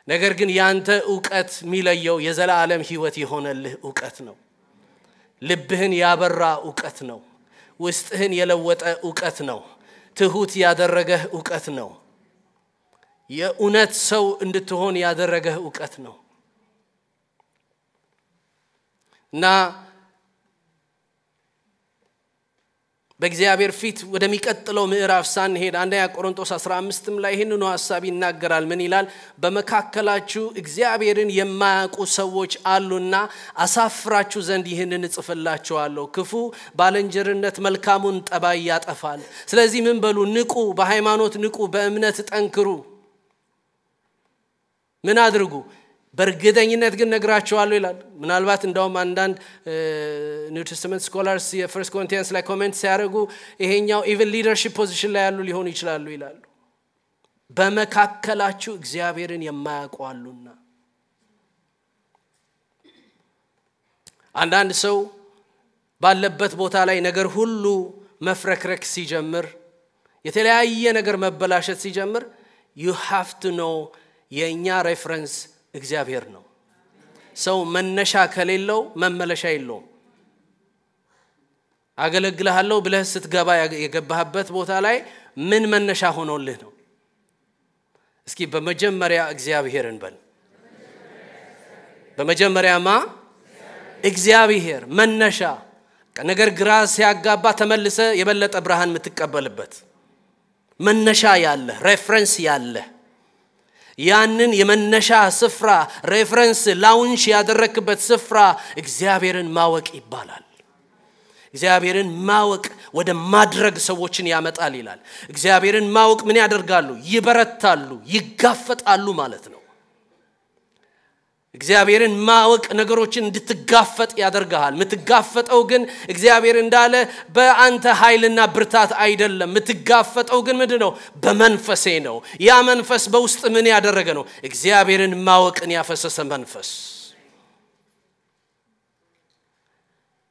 ነገር ግን ያንተ ዕውቀት ሚለየው የዘላለም ሕይወት የሆነልህ ዕውቀት ነው። ልብህን ያበራ ዕውቀት ነው። ውስጥህን የለወጠ ዕውቀት ነው። ትሁት ያደረገህ ዕውቀት ነው። የእውነት ሰው እንድትሆን ያደረገህ ዕውቀት ነው። እና በእግዚአብሔር ፊት ወደሚቀጥለው ምዕራፍ ሳንሄድ አንደኛ ቆሮንቶስ 15 ላይ ይሄንኑ ሐሳብ ይናገራል። ምን ይላል? በመካከላችሁ እግዚአብሔርን የማያውቁ ሰዎች አሉና አሳፍራችሁ ዘንድ ይሄንን እጽፍላችኋለሁ። ክፉ ባልንጀርነት መልካሙን ጠባይ ያጠፋል። ስለዚህ ምን በሉ? ንቁ፣ በሃይማኖት ንቁ፣ በእምነት ጠንክሩ። ምን አድርጉ በርግጠኝነት ግን ነግራቸዋለሁ ይላል ምናልባት እንደውም አንዳንድ ኒው ቴስተመንት ስኮላርስ የፈርስት ኮሪንቲያንስ ላይ ኮሜንት ሲያደርጉ ይሄኛው ኢቭን ሊደርሺፕ ፖዚሽን ላይ ያሉ ሊሆኑ ይችላሉ ይላሉ በመካከላችሁ እግዚአብሔርን የማያውቁአሉና አንዳንድ ሰው ባለበት ቦታ ላይ ነገር ሁሉ መፍረክረክ ሲጀምር የተለያየ ነገር መበላሸት ሲጀምር you have to know የኛ ሬፈረንስ እግዚአብሔር ነው ሰው መነሻ ከሌለው መመለሻ የለውም አገለግልሃለሁ ብለህ ስትገባ የገባህበት ቦታ ላይ ምን መነሻ ሆኖልህ ነው እስኪ በመጀመሪያ እግዚአብሔርን በል በመጀመሪያማ እግዚአብሔር መነሻ ነገር ግራ ሲያጋባ ተመልሰ የበለጠ ብርሃን የምትቀበልበት መነሻ ያለ ሬፈረንስ ያለ ያንን የመነሻ ስፍራ ሬፈረንስ ላውንች ያደረክበት ስፍራ እግዚአብሔርን ማወቅ ይባላል እግዚአብሔርን ማወቅ ወደ ማድረግ ሰዎችን ያመጣል ይላል እግዚአብሔርን ማወቅ ምን ያደርጋሉ ይበረታሉ ይጋፈጣሉ ማለት ነው እግዚአብሔርን ማወቅ ነገሮችን እንድትጋፈጥ ያደርጋል ምትጋፈጠው ግን እግዚአብሔር እንዳለ በአንተ ኃይልና ብርታት አይደለም ምትጋፈጠው ግን ምንድነው በመንፈሴ ነው ያ መንፈስ በውስጥ ምን ያደረገ ነው እግዚአብሔርን ማወቅን ያፈሰሰ መንፈስ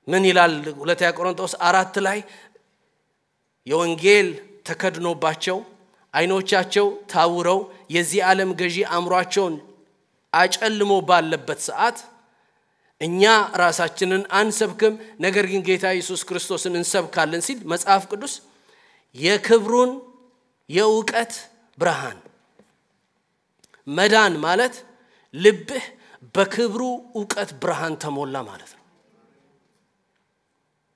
ምን ይላል ሁለተኛ ቆሮንቶስ 4 ላይ የወንጌል ተከድኖባቸው አይኖቻቸው ታውረው የዚህ ዓለም ገዢ አምሯቸውን አጨልሞ ባለበት ሰዓት እኛ ራሳችንን አንሰብክም ነገር ግን ጌታ ኢየሱስ ክርስቶስን እንሰብካለን ሲል መጽሐፍ ቅዱስ የክብሩን የእውቀት ብርሃን መዳን ማለት ልብህ በክብሩ ዕውቀት ብርሃን ተሞላ ማለት ነው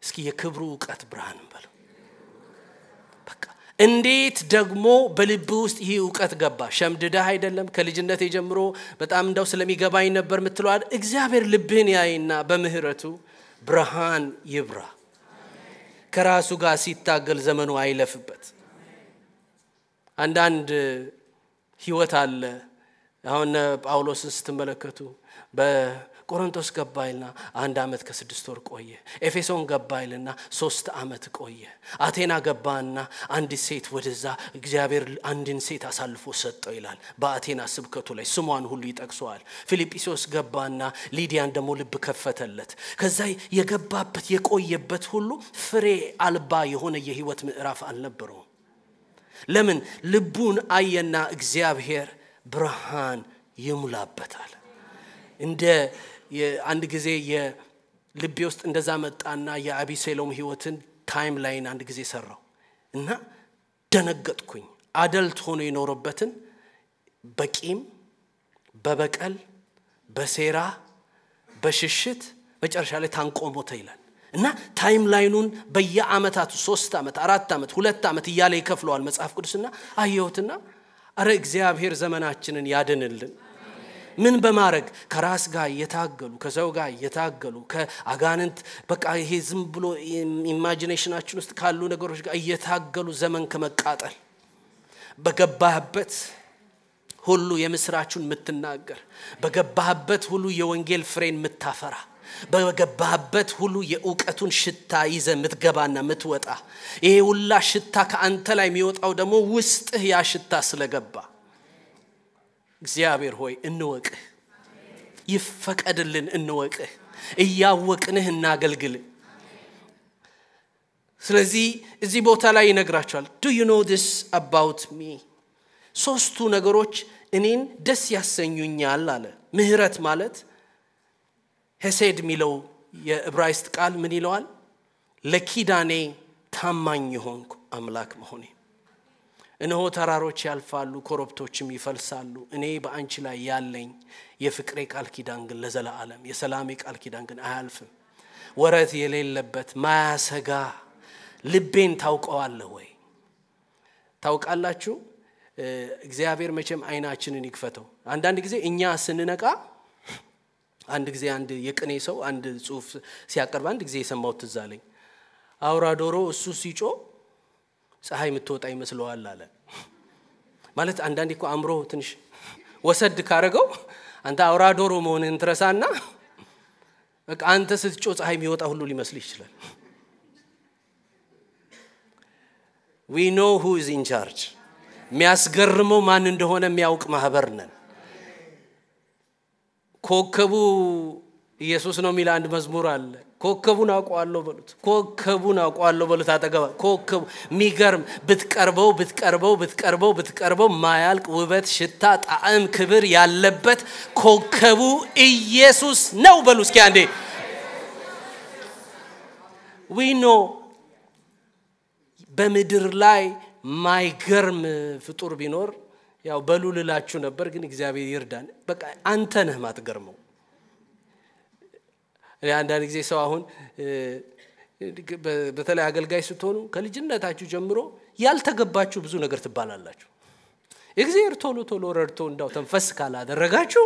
እስኪ የክብሩ ዕውቀት ብርሃን በለው በቃ እንዴት ደግሞ በልብ ውስጥ ይሄ ዕውቀት ገባ ሸምድደህ አይደለም ከልጅነት ጀምሮ በጣም እንደው ስለሚገባኝ ነበር ምትሏል እግዚአብሔር ልብህን ያይና በምህረቱ ብርሃን ይብራ ከራሱ ጋር ሲታገል ዘመኑ አይለፍበት አንዳንድ ህይወት አለ አሁን ጳውሎስን ስትመለከቱ በቆሮንቶስ ገባይልና 1 አመት ከ6 ወር ቆየ ኤፌሶን ገባይልና 3 አመት ቆየ አቴና ገባና አንድ ሴት ወደዛ እግዚአብሔር አንድን ሴት አሳልፎ ሰጠው ይላል በአቴና ስብከቱ ላይ ስሟን ሁሉ ይጠቅሷል ፊልጵስዩስ ገባና ሊዲያን ደሞ ልብ ከፈተለት ከዛ የገባበት የቆየበት ሁሉ ፍሬ አልባ የሆነ የህይወት ምዕራፍ አልነበረው ለምን ልቡን አየና እግዚአብሔር ብርሃን ይሙላበታል እንደ አንድ ጊዜ የልቤ ውስጥ እንደዛ መጣና የአቢሴሎም ህይወትን ታይም ላይን አንድ ጊዜ ሰራው እና ደነገጥኩኝ አደልት ሆኖ የኖርበትን በቂም በበቀል በሴራ በሽሽት መጨረሻ ላይ ታንቆሞተ ይላል እና ታይም ላይኑን በየአመታቱ 3 አመት 4 አመት 2 አመት ይያለ ይከፍለዋል መጽሐፍ ቅዱስና አየሁትና አረ እግዚአብሔር ዘመናችንን ያድንልን ምን በማረግ ከራስ ጋር የታገሉ ከሰው ጋር የታገሉ ከአጋንንት በቃ ይሄ ዝም ብሎ ኢማጂኔሽናችን ውስጥ ካሉ ነገሮች ጋር የታገሉ ዘመን ከመቃጠል በገባህበት ሁሉ የምስራቹን ምትናገር በገባህበት ሁሉ የወንጌል ፍሬን ምታፈራ በገባህበት ሁሉ የዕውቀቱን ሽታ ይዘ ምትገባና ምትወጣ ይሄ ሁላ ሽታ ከአንተ ላይ የሚወጣው ደግሞ ውስጥህ ያ ሽታ ስለገባ እግዚአብሔር ሆይ እንወቅህ ይፈቀድልን እንወቅህ እያወቅንህ እናገልግል ስለዚህ እዚህ ቦታ ላይ ይነግራቸዋል do you know this about me ሶስቱ ነገሮች እኔን ደስ ያሰኙኛል አለ ምህረት ማለት ሄሴድ ሚለው የዕብራይስጥ ቃል ምን ይለዋል ለኪዳኔ ታማኝ ሆንኩ አምላክ መሆኔ እነሆ ተራሮች ያልፋሉ ኮረብቶችም ይፈልሳሉ እኔ በአንቺ ላይ ያለኝ የፍቅሬ ቃል ኪዳን ግን ለዘላለም የሰላሜ ቃል ኪዳን ግን አያልፍም ወረት የሌለበት ማያሰጋ ልቤን ታውቀዋለህ ወይ ታውቃላችሁ እግዚአብሔር መቼም አይናችንን ይክፈተው አንዳንድ ጊዜ እኛ ስንነቃ አንድ ጊዜ አንድ የቅኔ ሰው አንድ ጽሁፍ ሲያቀርብ አንድ ጊዜ የሰማው ትዛለኝ አውራዶሮ እሱ ሲጮ ፀሐይ ምትወጣ ይመስለዋል አለ ማለት አንዳንዴ እኮ አምሮ ትንሽ ወሰድ ካረገው አንተ አውራ ዶሮ መሆንህን ትረሳና በቃ አንተ ስትጮህ ፀሐይ የሚወጣ ሁሉ ሊመስል ይችላል። we know who is in charge የሚያስገርመው ማን እንደሆነ የሚያውቅ ማህበር ነን። ኮከቡ ኢየሱስ ነው የሚል አንድ መዝሙር አለ። ኮከቡን አውቀዋለሁ በሉት። ኮከቡን አውቀዋለሁ በሉት። አጠገባ ኮከቡ የሚገርም ብትቀርበው ማያልቅ ውበት፣ ሽታ፣ ጣዕም፣ ክብር ያለበት ኮከቡ ኢየሱስ ነው በሉ እስኪ አንዴ። we know በምድር ላይ ማይገርም ፍጡር ቢኖር ያው በሉልላችሁ ነበር፣ ግን እግዚአብሔር ይርዳን። በቃ አንተ ነህ ማትገርመው። አንዳንድ ጊዜ ሰው አሁን በተለይ አገልጋይ ስትሆኑ ከልጅነታችሁ ጀምሮ ያልተገባችሁ ብዙ ነገር ትባላላችሁ። እግዚአብሔር ቶሎ ረድቶ እንዳው ተንፈስ ካላደረጋችሁ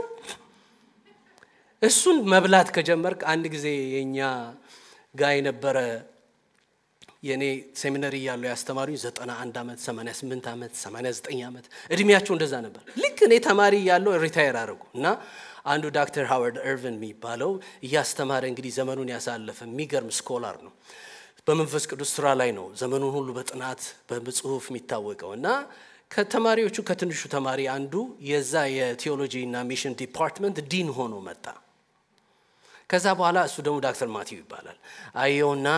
እሱን መብላት ከጀመርክ አንድ ጊዜ የኛ ጋይ ነበረ የኔ ሴሚናሪ ያለው ያስተማሩኝ 91 አመት 88 አመት 89 አመት እድሜያቸው እንደዛ ነበር። ልክ እኔ ተማሪ ያለው ሪታየር አደረጉና አንዱ ዶክተር ሃዋርድ ኢርቪን የሚባለው ያስተማረ እንግዲህ ዘመኑን ያሳለፈ የሚገርም ስኮላር ነው። በመንፈስ ቅዱስ ስራ ላይ ነው ዘመኑን ሁሉ በጥናት በጽሁፍ የሚታወቀውና ከተማሪዎቹ ከትንሹ ተማሪ አንዱ የዛ የቴዎሎጂ እና ሚሽን ዲፓርትመንት ዲን ሆኖ መጣ። ከዛ በኋላ እሱ ደግሞ ዶክተር ማቲው ይባላል። አየውና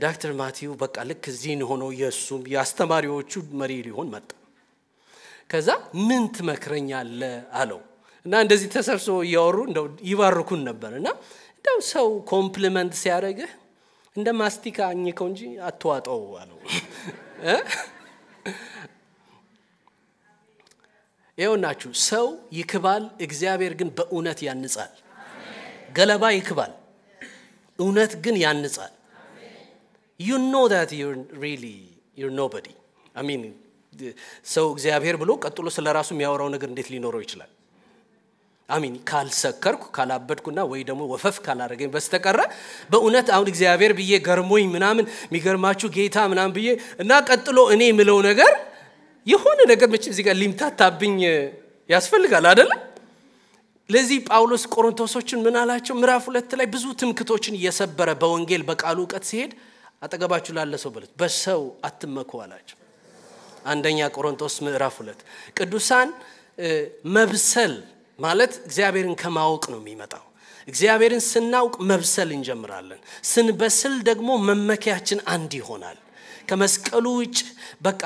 ዶክተር ማቲው በቃ ልክ ዚን ሆኖ የሱም ያስተማሪዎቹ መሪ ሊሆን መጣ። ከዛ ምን ትመክረኛለህ አለው እና እንደዚህ ተሰብስቦ ያወሩ እንደው ይባርኩን ነበርና እንደው ሰው ኮምፕሊመንት ሲያደርግህ እንደ ማስቲካ አኝከው እንጂ አትዋጣው አለው። ይኸውናችሁ ሰው ይክባል፣ እግዚአብሔር ግን በእውነት ያንጻል። ገለባ ይክባል፣ እውነት ግን ያንጻል። you know that you're nobody. I mean ሰው እግዚአብሔር ብሎ ቀጥሎ ስለራሱ የሚያወራው ነገር እንዴት ሊኖረው ይችላል? አሜን ካልሰከርኩ ካላበድኩና ወይ ደግሞ ወፈፍ ካላረገኝ በስተቀር በእውነት አሁን እግዚአብሔር ብዬ ገርሞኝ ምናምን የሚገርማችሁ ጌታ ምናምን ብዬ እና ቀጥሎ እኔ ምለው ነገር የሆነ ነገር መቼም እዚህ ጋር ሊምታታብኝ ያስፈልጋል አይደል? ለዚህ ጳውሎስ ቆሮንቶሶችን ምን አላቸው? ምዕራፍ 2 ላይ ብዙ ትምክቶችን እየሰበረ በወንጌል በቃሉ ዕውቀት ሲሄድ አጠገባችሁ ላለ ሰው በሉት በሰው አትመኩ አላቸው። አንደኛ ቆሮንቶስ ምዕራፍ 2 ቅዱሳን መብሰል ማለት እግዚአብሔርን ከማወቅ ነው የሚመጣው። እግዚአብሔርን ስናውቅ መብሰል እንጀምራለን። ስንበስል ደግሞ መመኪያችን አንድ ይሆናል። ከመስቀሉ ውጭ በቃ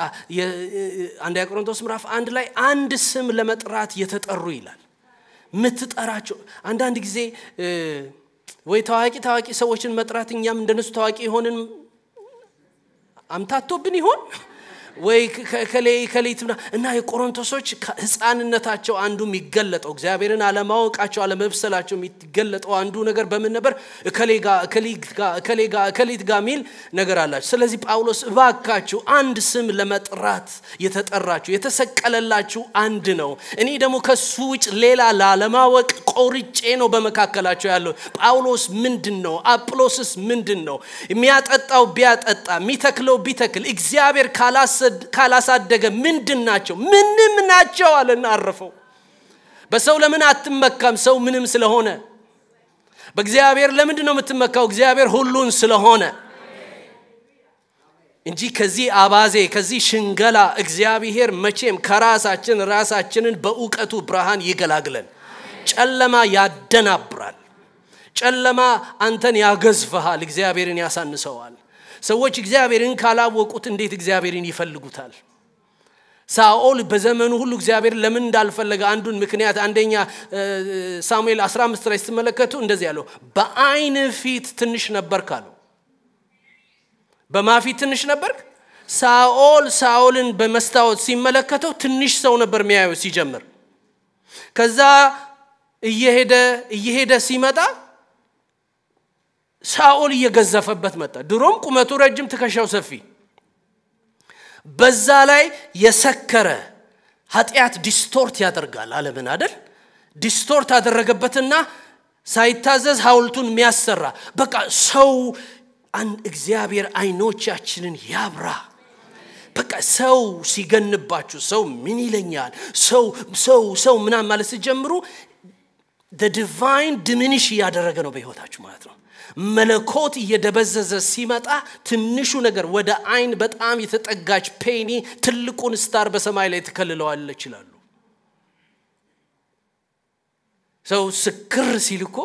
አንደኛ ቆሮንቶስ ምዕራፍ 1 ላይ አንድ ስም ለመጥራት የተጠሩ ይላል። ምትጠራቸው አንዳንድ ጊዜ ወይ ታዋቂ ሰዎችን መጥራት እኛም እንደነሱ ታዋቂ ሆነን አምታቶብን ይሆን ወይ ከሌይትና እና የቆሮንቶሶች ህፃንነታቸው አንዱ የሚገለጠው እግዚአብሔርን አለማወቃቸው አለመብሰላቸው የሚገለጠው አንዱ ነገር በምን ነበር? ከሌት ጋር ሚል ነገር አላቸው። ስለዚህ ጳውሎስ እባካችሁ አንድ ስም ለመጥራት የተጠራችሁ የተሰቀለላችሁ አንድ ነው። እኔ ደግሞ ከሱ ውጭ ሌላ ላለማወቅ ቆርጬ ነው በመካከላቸው ያለው። ጳውሎስ ምንድነው? አጵሎስስ ምንድነው? የሚያጠጣው ቢያጠጣ የሚተክለው ቢተክል እግዚአብሔር ካላሳደገ ምንድናቸው? ምንም ናቸው አለና አረፈው። በሰው ለምን አትመካም? ሰው ምንም ስለሆነ። በእግዚአብሔር ለምንድነው የምትመካው? እግዚአብሔር ሁሉን ስለሆነ እንጂ ከዚህ አባዜ ከዚህ ሽንገላ እግዚአብሔር መቼም ራሳችንን በእውቀቱ ብርሃን ይገላግለን። ጨለማ ያደናብራል። ጨለማ አንተን ያገዝፈሃል፣ እግዚአብሔርን ያሳንሰዋል። ሰዎች እግዚአብሔርን ካላወቁት እንዴት እግዚአብሔርን ይፈልጉታል? ሳኦል በዘመኑ ሁሉ እግዚአብሔር ለምን እንዳልፈለገ አንዱን ምክንያት አንደኛ ሳሙኤል 15 ላይ ስትመለከቱ እንደዚህ ያለው በአይን ፊት ትንሽ ነበርክ አለው። በማፊት ትንሽ ነበርክ? ሳኦልን በመስታወት ሲመለከተው ትንሽ ሰው ነበር የሚያየው ሲጀምር። ከዛ እየሄደ ሲመጣ ሳኦል እየገዘፈበት መጣ። ድሮም ቁመቱ ረጅም ትከሻው ሰፊ፣ በዛ ላይ የሰከረ ኃጢአት ዲስቶርት ያደርጋል ዓለምን አይደል? ዲስቶርት አደረገበትና ሳይታዘዝ ሐውልቱን የሚያሰራ በቃ ሰው እግዚአብሔር አይኖቻችንን ያብራ። በቃ ሰው ሲገንባችሁ ሰው ምን ይለኛል ሰው ምናምን ማለት ሲጀምሩ the divine diminish ያደረገ ነው በህይወታችሁ ማለት ነው መለኮት እየደበዘዘ ሲመጣ ትንሹ ነገር ወደ አይን በጣም የተጠጋች ፔኒ ትልቁን ስታር በሰማይ ላይ ተከልለዋል ይችላሉ ሰው ስክር ሲልኮ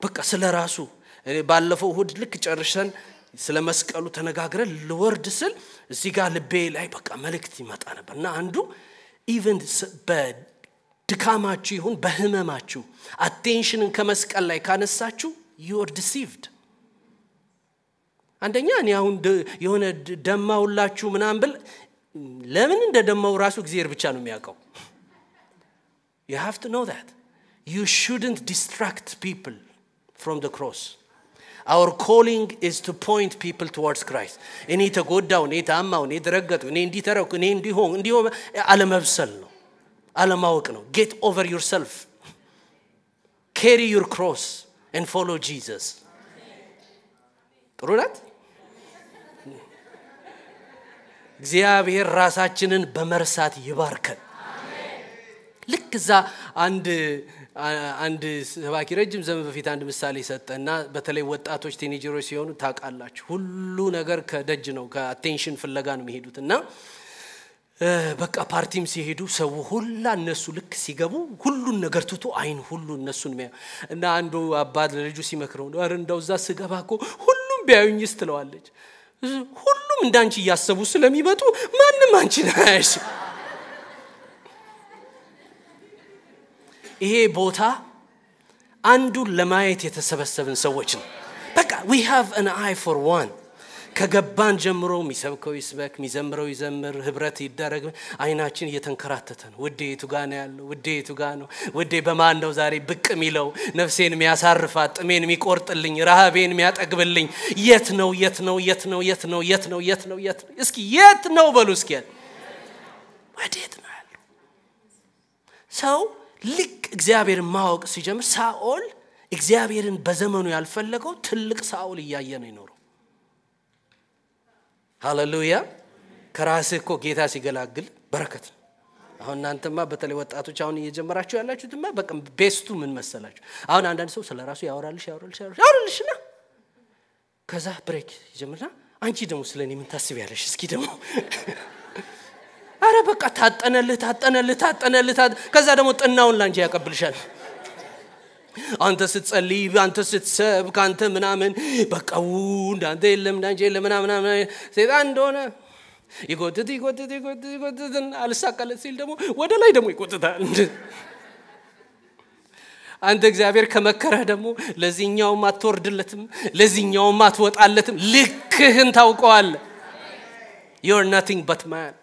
በቃ ስለራሱ ባለፈው እሁድ ልክ ጨርሰን ስለ መስቀሉ ተነጋግረን ለወርድ ስል እዚህ ጋር ልቤ ላይ በቃ መልእክት ይመጣ ነበርና አንዱ ኢቨን በድካማችሁ ይሁን በህመማችሁ አቴንሽንን ከመስቀል ላይ ካነሳችሁ you are deceived አንደኛ እኔ አሁን የሆነ ደማውላችሁ ምናምን ብል ለምን እንደደማው ራሱ እግዚአብሔር ብቻ ነው የሚያውቀው you have to know that you shouldn't distract people from the cross our calling is to point people towards Christ እኔ ተጎዳው እኔ ታማው እኔ ደረገጡ እኔ እንዲተረኩ እኔ እንዲሆን አለመብሰል ነው አለማወቅ ነው get over yourself carry your cross and follow Jesus ጥሩ ናት እግዚአብሔር ራሳችንን በመርሳት ይባርከን ልክ እዛ አንድ ሰባኪ ረጅም ዘመን በፊት አንድ ምሳሌ ሰጠና በተለይ ወጣቶች ቲኔጀሮች ሲሆኑ ታቃላችሁ ሁሉ ነገር ከደጅ ነው ከአቴንሽን ፍለጋ ነው የሚሄዱትና በቃ ፓርቲም ሲሄዱ ሰው ሁሉ እነሱ ልክ ሲገቡ ሁሉን ነገር ትቶ አይን ሁሉ እነሱን እና አንዱ አባት ለልጁ ሲመክረው ነው እንደው እዛ ስገባኮ ሁሉም ቢያዩኝስ ትለዋለች ሁሉም እንዳንቺ ያሰቡ ስለሚመጡ ማንንም አንቺ ነሽ ይሄ ቦታ አንዱ ለማየት የተሰበሰብን ሰዎች ነው በቃ we have an eye for one ከገባን ጀምሮ ሚሰብከው ይስበክ ሚዘምረው ይዘምር ህብረት ይደረግ አይናችን እየተንከራተተ ነው ወዴ የቱ ጋር ነው ያለው ወዴ የቱ ጋር ነው ወዴ በማን ነው ዛሬ ብቅ ሚለው ነፍሴን የሚያሳርፋት ጥሜን የሚቆርጥልኝ ረሃቤን የሚያጠግብልኝ የት ነው እስኪ የት ነው በሉ እስኪ ወዴት ነው ያለው ሰው ልክ እግዚአብሔር ማወቅ ሲጀምር ሳኦል እግዚአብሔርን በዘመኑ ያልፈለገው ትልቅ ሳኦል ያያየ ነው ይኖር ሃሌሉያ ከራስህ እኮ ጌታ ሲገላግል በረከት ነው አሁን እናንተማ በተለይ ወጣቶች አሁን እየጀመራችሁ ያላችሁትማ በቃ ቤስቱ ምን መሰላችሁ አሁን አንዳንድ ሰው ስለራሱ ያወራልሽና ከዛ ብሬክ ይጀምርና አንቺ ደግሞ ስለኔ ምን ታስቢያለሽ እስኪ ደግሞ አረ በቃ ታጠነልህ ከዛ ደግሞ ጥናውን ላንቺ ያቀብልሻል አንተ ስትጸልይ አንተ ስትሰብክ አንተ ምናምን በቃው እንዳንተ የለም እንዳንቺ የለም ምናምን ሰይጣን እንደሆነ ይጎትት አልሳካለት ሲል ደግሞ ወደ ላይ ደግሞ ይቆጥታል አንተ እግዚአብሔር ከመከረህ ደግሞ ለዚህኛው ማትወርድለትም ለዚህኛው ማትወጣለትም ልክህን ታውቀዋል you're nothing but man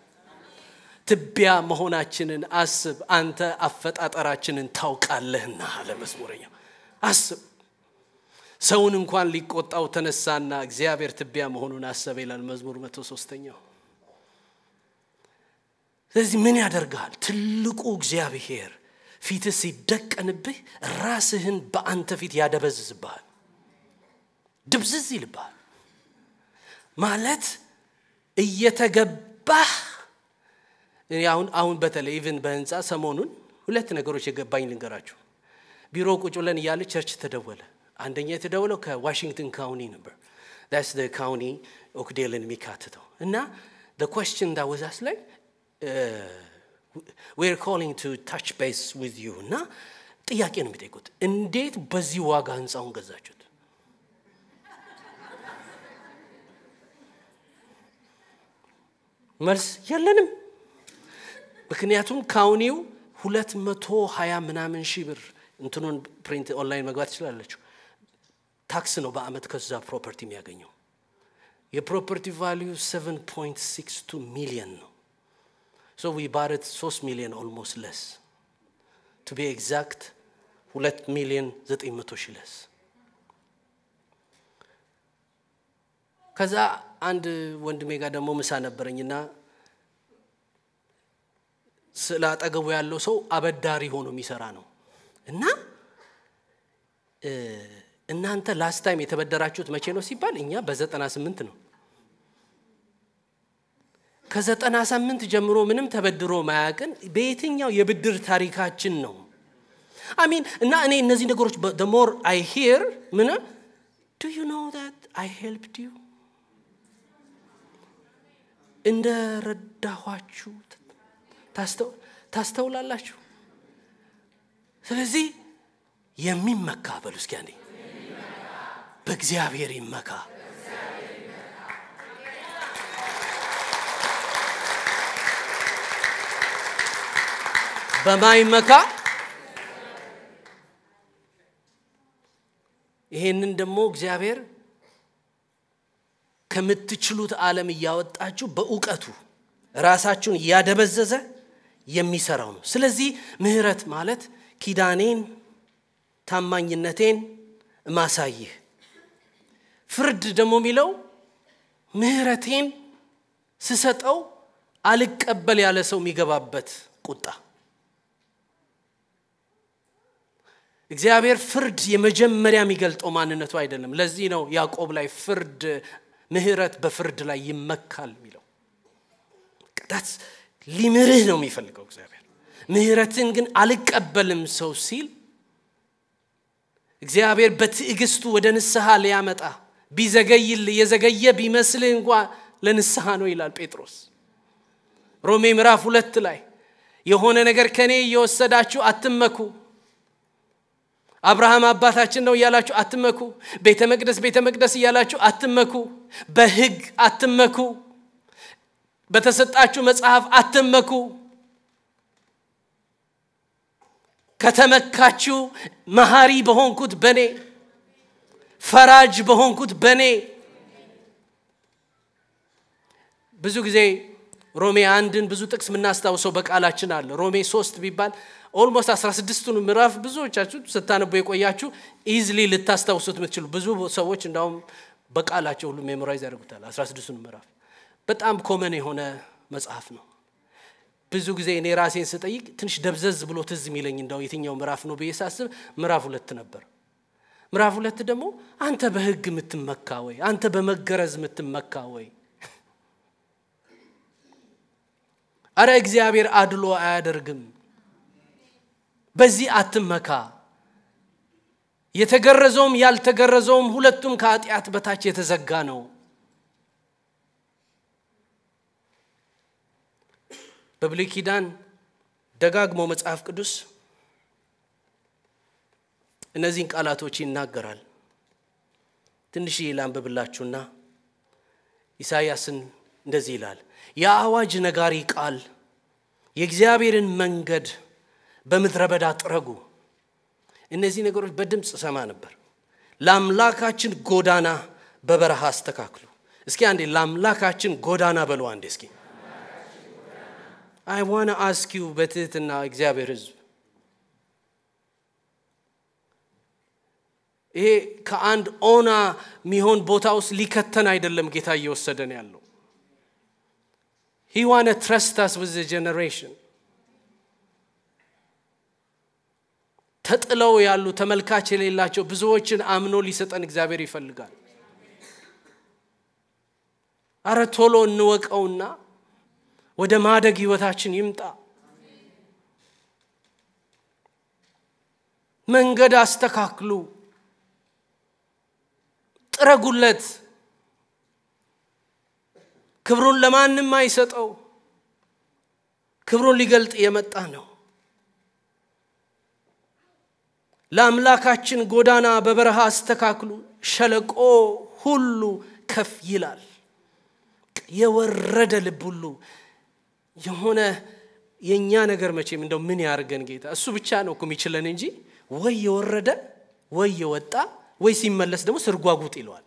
ትቢያ መሆናችንን አስብ አንተ አፈጣጠራችንን ታውቃለህና አለ መዝሙረኛ አስብ ሰውን እንኳን ሊቆጣው ተነሳና እግዚአብሔር ትቢያ መሆኑን አሰበ ይላል መዝሙር 103ኛው ስለዚህ ምን ያደርጋል ትልቁ እግዚአብሔር ፊት ሲደቀንብህ ራስህን በአንተ ፊት ያደበዝዝብሃል ድብዝዝ ይልብሃል ማለት እየተገባህ አሁን በተለይ ኢቭን በእንጻ ሰሞኑን ሁለት ነገሮች የገባኝ ልንገራችሁ ቢሮ ቁጭ ብለን ያለ ቸርች ተደወለ አንደኛ የተደወለው ከዋሽንግተን ካውንቲ ነበር that's the county ኦክዴልን የሚካተተው እና the question that was asked like we're calling to touch base with you እና ጥያቄ ነው የሚጠይቁት እንዴት በዚህ ዋጋ ህንጻውን ገዛችሁት መልስ የለንም ምክንያቱም ካውኒው 220 ምናምን ሺህ ብር እንትኑን ፕሪንት ኦንላይን መግባት ይችላልላችሁ ታክስ ነው በአመት ከዛ ፕሮፐርቲ የሚያገኘው የፕሮፐርቲ ቫልዩ 7.62 ሚሊዮን ነው so we bought it 3 million almost less to be exact 2,900,000 less ከዛ አንድ ወንድሜ ጋር ደግሞ ምሳ ነበርኝና ስላጠገቡ ያለው ሰው አበዳሪ ሆኖ የሚሰራ ነው እና እናንተ ላስት ታይም የተበደራችሁት መቼ ነው ሲባል እኛ በ98 ነው ከ98 ጀምሮ ምንም ተበድሮ ማያቅን በየትኛው የብድር ታሪካችን ነው አሜን እና እኔ እነዚህ ነገሮች the more I hear do you know that I helped you እንደ ረዳኋችሁ ታስተውላላችሁ ስለዚህ የሚመካ በሉ እስኪ አንዴ በእግዚአብሔር ይመካ በማይመካ ይሄንን ደግሞ እግዚአብሔር ከምትችሉት ዓለም ያወጣችሁ በእውቀቱ ራሳችሁን ያደበዘዘ የሚሰራው ነው ስለዚህ ምህረት ማለት ኪዳኔን ታማኝነቴን ማሳይህ ፍርድ ደግሞ ሚለው ምህረቴን ስሰጠው አልቀበል ያለ ሰው የሚገባበት ቁጣ እግዚአብሔር ፍርድ የመጀመሪያ የሚገልጠው ማንነቱ አይደለም ለዚህ ነው ያዕቆብ ላይ ፍርድ ምህረት በፍርድ ላይ ይመካል ሚለው that's ሊምርህ ነው የሚፈልገው እግዚአብሔር ምህረትን ግን አልቀበልም ሰው ሲል እግዚአብሔር በትዕግስቱ ወደ ንስሐ ሊያመጣ ቢዘገይል የዘገየ ቢመስል እንኳን ለንስሐ ነው ይላል ጴጥሮስ ሮሜ ምዕራፍ 2 ላይ የሆነ ነገር ከኔ እየወሰዳችሁ አትመኩ አብርሃም አባታችን ነው ያላችሁ አትመኩ ቤተ መቅደስ ያላችሁ አትመኩ በሕግ አትመኩ በተሰጣችሁ መጽሐፍ አትመኩ ከተመካችሁ መሐሪ በሆንኩት በኔ ፈራጅ በሆንኩት በኔ ብዙ ጊዜ ሮሜ 1ን ብዙ ጥቅስ ምናስተዋውሰው በቃላችን አለ ሮሜ 3 ቢባል almost 16ቱን ምዕራፍ ብዙዎቻችሁ ስታነቡ የቆያችሁ easily ልታስተዋውሱት የምትችሉ ብዙ ሰዎች እንዳው በቃላቸው ሁሉ ሜሞራይዝ ያደርጉታል 16ቱን ምዕራፍ በጣም ኮመን የሆነ መጽሐፍ ነው ብዙ ጊዜ እኔ ራሴን ስጠይቅ ትንሽ ደብዘዝ ብሎ ትዝ የሚለኝ እንዳው የትኛው ምዕራፍ ነው በየሳስብ ምዕራፍ 2 ነበር ምዕራፍ 2 ደግሞ አንተ በሕግ የምትመካ ወይ አንተ በመገረዝ የምትመካ ወይ አረ እግዚአብሔር አድሎ አያደርግም በዚህ አትመካ የተገረዘውም ያልተገረዘውም ሁለቱም ከኃጢአት በታች የተዘጋ ነው በብሉይ ኪዳን ደጋግሞ መጽሐፍ ቅዱስ እነዚህን ቃላቶች ይናገራል ትንሽ ላንብብላችሁና ኢሳይያስን እንደዚህ ይላል የአዋጅ ነጋሪ ቃል የእግዚአብሔርን መንገድ በምድረ በዳ ጥረጉ እነዚህ ነገሮች በድምጽ ሰማ ነበር ለአምላካችን ጎዳና በበረሃ አስተካክሉ እስኪ አንዴ ለአምላካችን ጎዳና በሉ አንዴ እስኪ I want to ask you በትህትና እግዚአብሔር ሕዝብ ይሄ ከአንድ ኦና ሚሆን ቦታውስ ሊከተን አይደለም ጌታ እየወሰደን ያለው He want to trust us with the generation ተጥለው ያሉ ተመልካች የሌላቸው ብዙዎችን አምኖ ሊሰጠን እግዚአብሔር ይፈልጋል አረ ቶሎ እንወቀውና ወደ ማደግ ህይወታችን ይምጣ መንገድ አስተካክሉ ጥረጉለት ክብሩን ለማንም አይሰጠው ክብሩን ሊገልጥ የመጣ ነው ለአምላካችን ጎዳና በበረሃ አስተካክሉ ሸለቆ ሁሉ ከፍ ይላል የወረደ ልብ ሁሉ የሆነ የኛ ነገር መቼም እንደው ምን ያርገን ጌታ እሱ ብቻ ነው እኮ የሚችለን እንጂ ወይ የወረደ ወይ የወጣ ወይ ሲመለስ ደግሞ ስርጓጉጥ ይለዋል